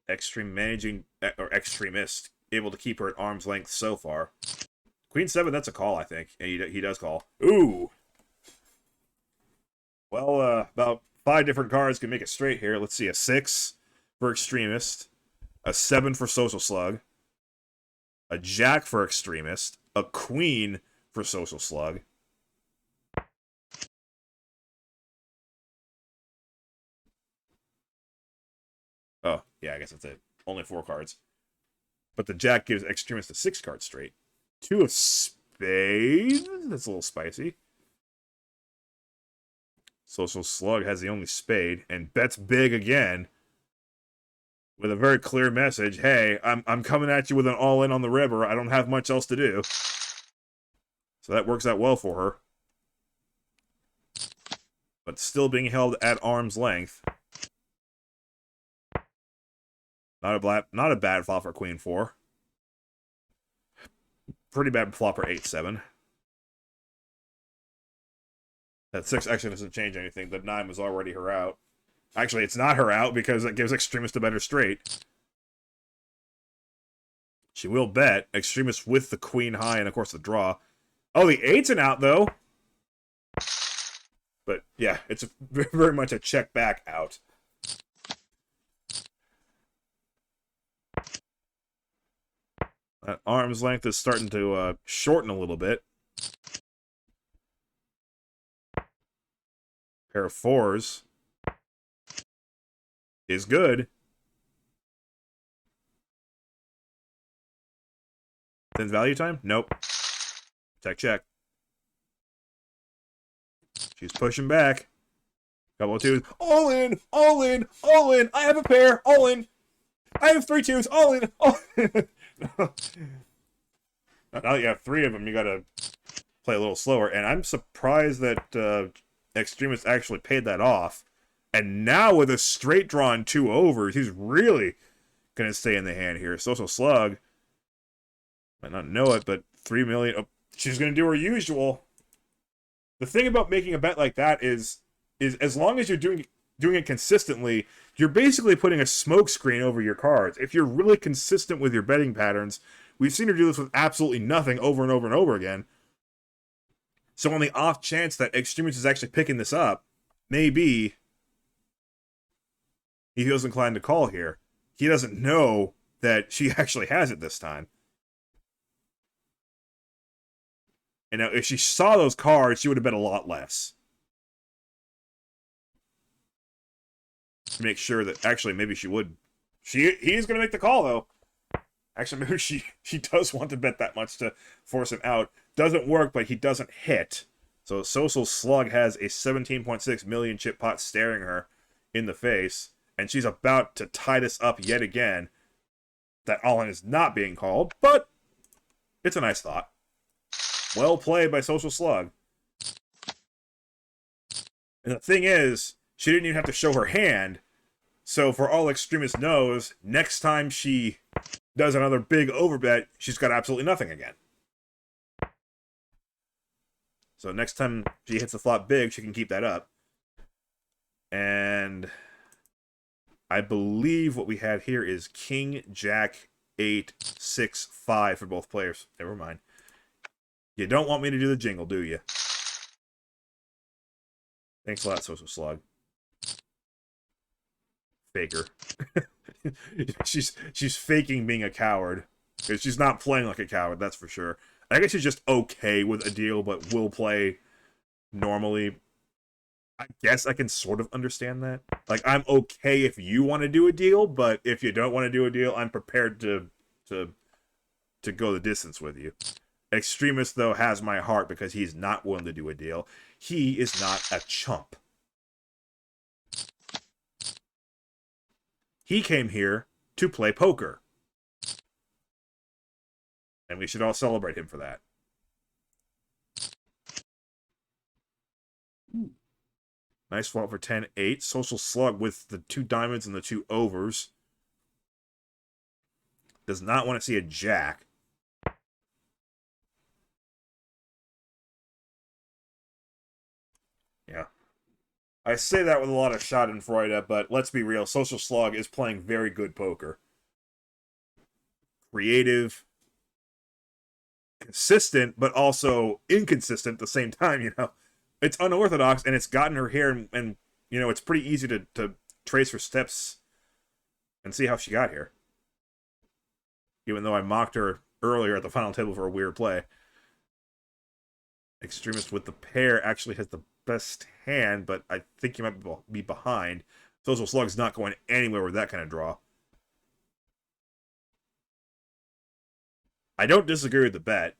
Extreme managing, or extremist, able to keep her at arm's length so far. Queen 7, that's a call, I think. And he does call. Ooh! Well, about 5 different cards can make it straight here. Let's see, a 6 for extremist, a 7 for social slug, a jack for extremist, a queen for social slug. Oh, yeah, I guess that's it. Only 4 cards. But the jack gives extremist a 6 card straight. 2 of spades? That's a little spicy. Social slug has the only spade and bets big again with a very clear message. Hey, I'm coming at you with an all-in on the river. I don't have much else to do. So that works out well for her. But still being held at arm's length. Not a bad flop for Queen 4. Pretty bad flop for 8-7. That 6 actually doesn't change anything. The 9 was already her out. Actually, it's not her out because it gives extremist a better straight. She will bet. Extremist with the queen high and, of course, the draw. Oh, the 8's an out, though. But, yeah, it's very much a check back out. That arm's length is starting to shorten a little bit. Pair of 4s is good. Then value time? Nope. Check. She's pushing back. Couple of 2s. All in! All in! All in! I have a pair! All in! I have 3 2s! All in! All in! Now that you have 3 of them, you gotta play a little slower. And I'm surprised that Extremist actually paid that off. And now with a straight draw and 2 overs, he's really gonna stay in the hand here. Social slug might not know it, but 3 million. Oh, she's gonna do her usual. The thing about making a bet like that is as long as you're doing it consistently, you're basically putting a smoke screen over your cards. If you're really consistent with your betting patterns, we've seen her do this with absolutely nothing over and over and over again. So on the off chance that Extremist is actually picking this up, maybe he feels inclined to call here. He doesn't know that she actually has it this time. And now if she saw those cards, she would have bet a lot less. Make sure that actually maybe she would. He's going to make the call though. Actually, maybe she does want to bet that much to force him out. Doesn't work, but he doesn't hit. So Social Slug has a 17.6 million chip pot staring her in the face, and she's about to tie this up yet again. That all-in is not being called, but it's a nice thought. Well played by Social Slug. And the thing is, she didn't even have to show her hand. So for all Extremist knows, next time she does another big overbet, she's got absolutely nothing again. So next time she hits the flop big, she can keep that up. And I believe what we have here is King, Jack, 8, 6, 5 for both players. Never mind. You don't want me to do the jingle, do you? Thanks a lot, Social Slug. Faker. she's faking being a coward. Because she's not playing like a coward, that's for sure. I guess she's just okay with a deal, but will play normally. I guess I can sort of understand that. Like, I'm okay if you want to do a deal, but if you don't want to do a deal, I'm prepared to go the distance with you. Extremist, though, has my heart because he's not willing to do a deal. He is not a chump. He came here to play poker. And we should all celebrate him for that. Nice flop for 10-8. Social slug with the 2 diamonds and the 2 overs. Does not want to see a jack. Yeah. I say that with a lot of schadenfreude, but let's be real. Social slug is playing very good poker. Creative. Consistent, but also inconsistent at the same time, you know. It's unorthodox, and it's gotten her here, and you know, it's pretty easy to trace her steps and see how she got here. Even though I mocked her earlier at the final table for a weird play. Extremist with the pair actually has the best hand, but I think you might be behind. Social Slug's not going anywhere with that kind of draw. I don't disagree with the bet.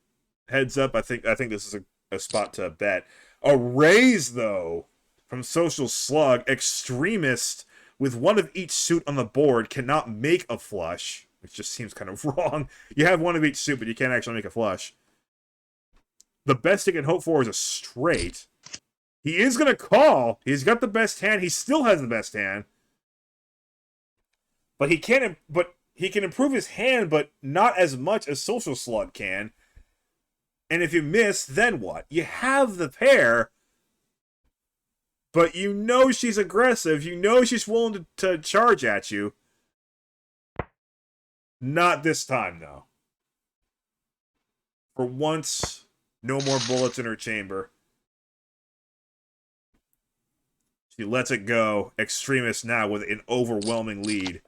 Heads up, I think this is a spot to bet. A raise, though, from Social Slug. Extremist with one of each suit on the board cannot make a flush, which just seems kind of wrong. You have one of each suit, but you can't actually make a flush. The best he can hope for is a straight. He is going to call. He's got the best hand. He still has the best hand. But he can improve his hand, but not as much as Social Slug can. And if you miss, then what? You have the pair, but you know she's aggressive. You know she's willing to charge at you. Not this time, though. For once, no more bullets in her chamber. She lets it go. Extremist now with an overwhelming lead.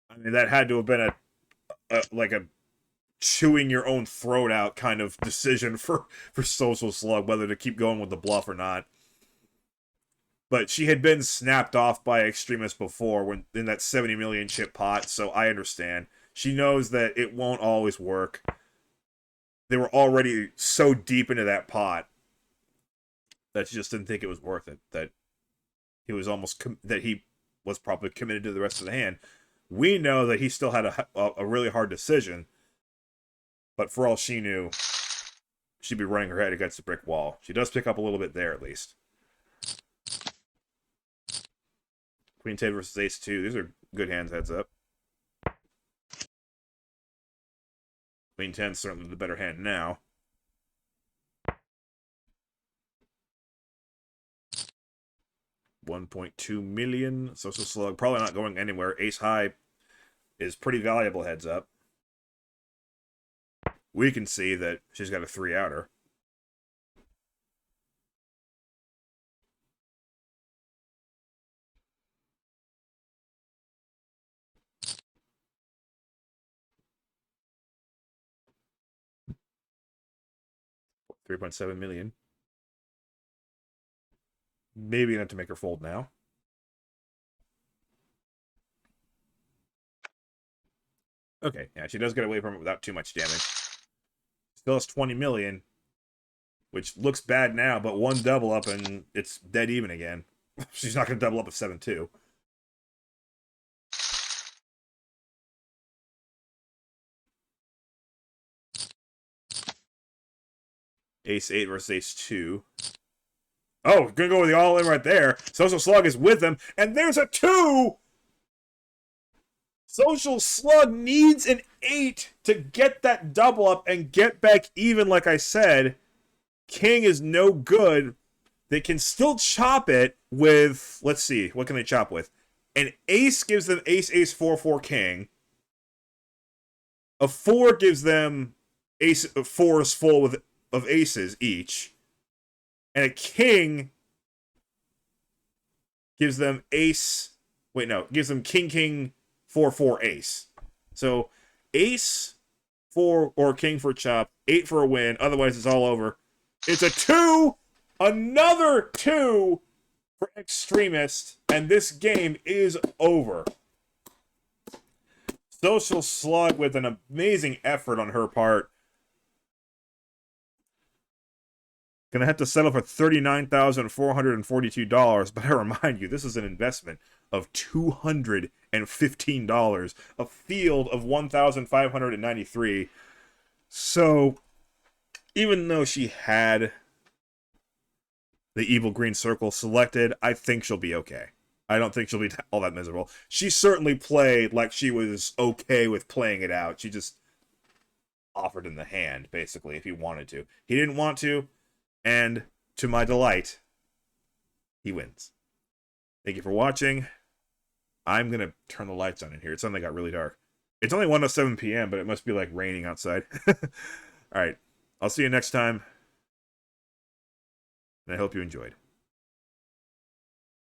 I mean, that had to have been like a chewing your own throat out kind of decision for Social Slug, whether to keep going with the bluff or not. But she had been snapped off by Extremist before when in that 70 million chip pot, so I understand. She knows that it won't always work. They were already so deep into that pot that she just didn't think it was worth it. That he was probably committed to the rest of the hand. We know that he still had a really hard decision, but for all she knew, she'd be running her head against a brick wall. She does pick up a little bit there, at least. Queen 10 versus Ace 2. These are good hands, heads up. Queen 10 is certainly the better hand now. $1.2 million. Social Slug probably not going anywhere. Ace High is pretty valuable, heads up. We can see that she's got a 3-outer. $3.7 million. Maybe enough to make her fold now. Okay, yeah, she does get away from it without too much damage. Still has 20 million, which looks bad now, but one double up and it's dead even again. She's not going to double up a 7-2. Ace 8 versus Ace 2. Oh, gonna go with the all-in right there. Social Slug is with him, and there's a 2! Social Slug needs an 8 to get that double up and get back even, like I said. King is no good. They can still chop it with, let's see, what can they chop with? An ace gives them ace, ace, 4, 4, king. A 4 gives them ace, 4s full of aces each. And a king gives them ace, Wait, no. Gives him king, king, 4, 4, ace. So ace, 4, or king for chop, 8 for a win. Otherwise, it's all over. It's a 2! Another 2 for Extremist. And this game is over. Social Slug with an amazing effort on her part. Gonna have to settle for $39,442, but I remind you, this is an investment of $215. A field of 1,593. So, even though she had the evil green circle selected, I think she'll be okay. I don't think she'll be all that miserable. She certainly played like she was okay with playing it out. She just offered him the hand, basically, if he wanted to. He didn't want to, and to my delight, he wins. Thank you for watching. I'm going to turn the lights on in here. It suddenly got really dark. It's only 1:07 p.m., but it must be like raining outside. All right. I'll see you next time. And I hope you enjoyed.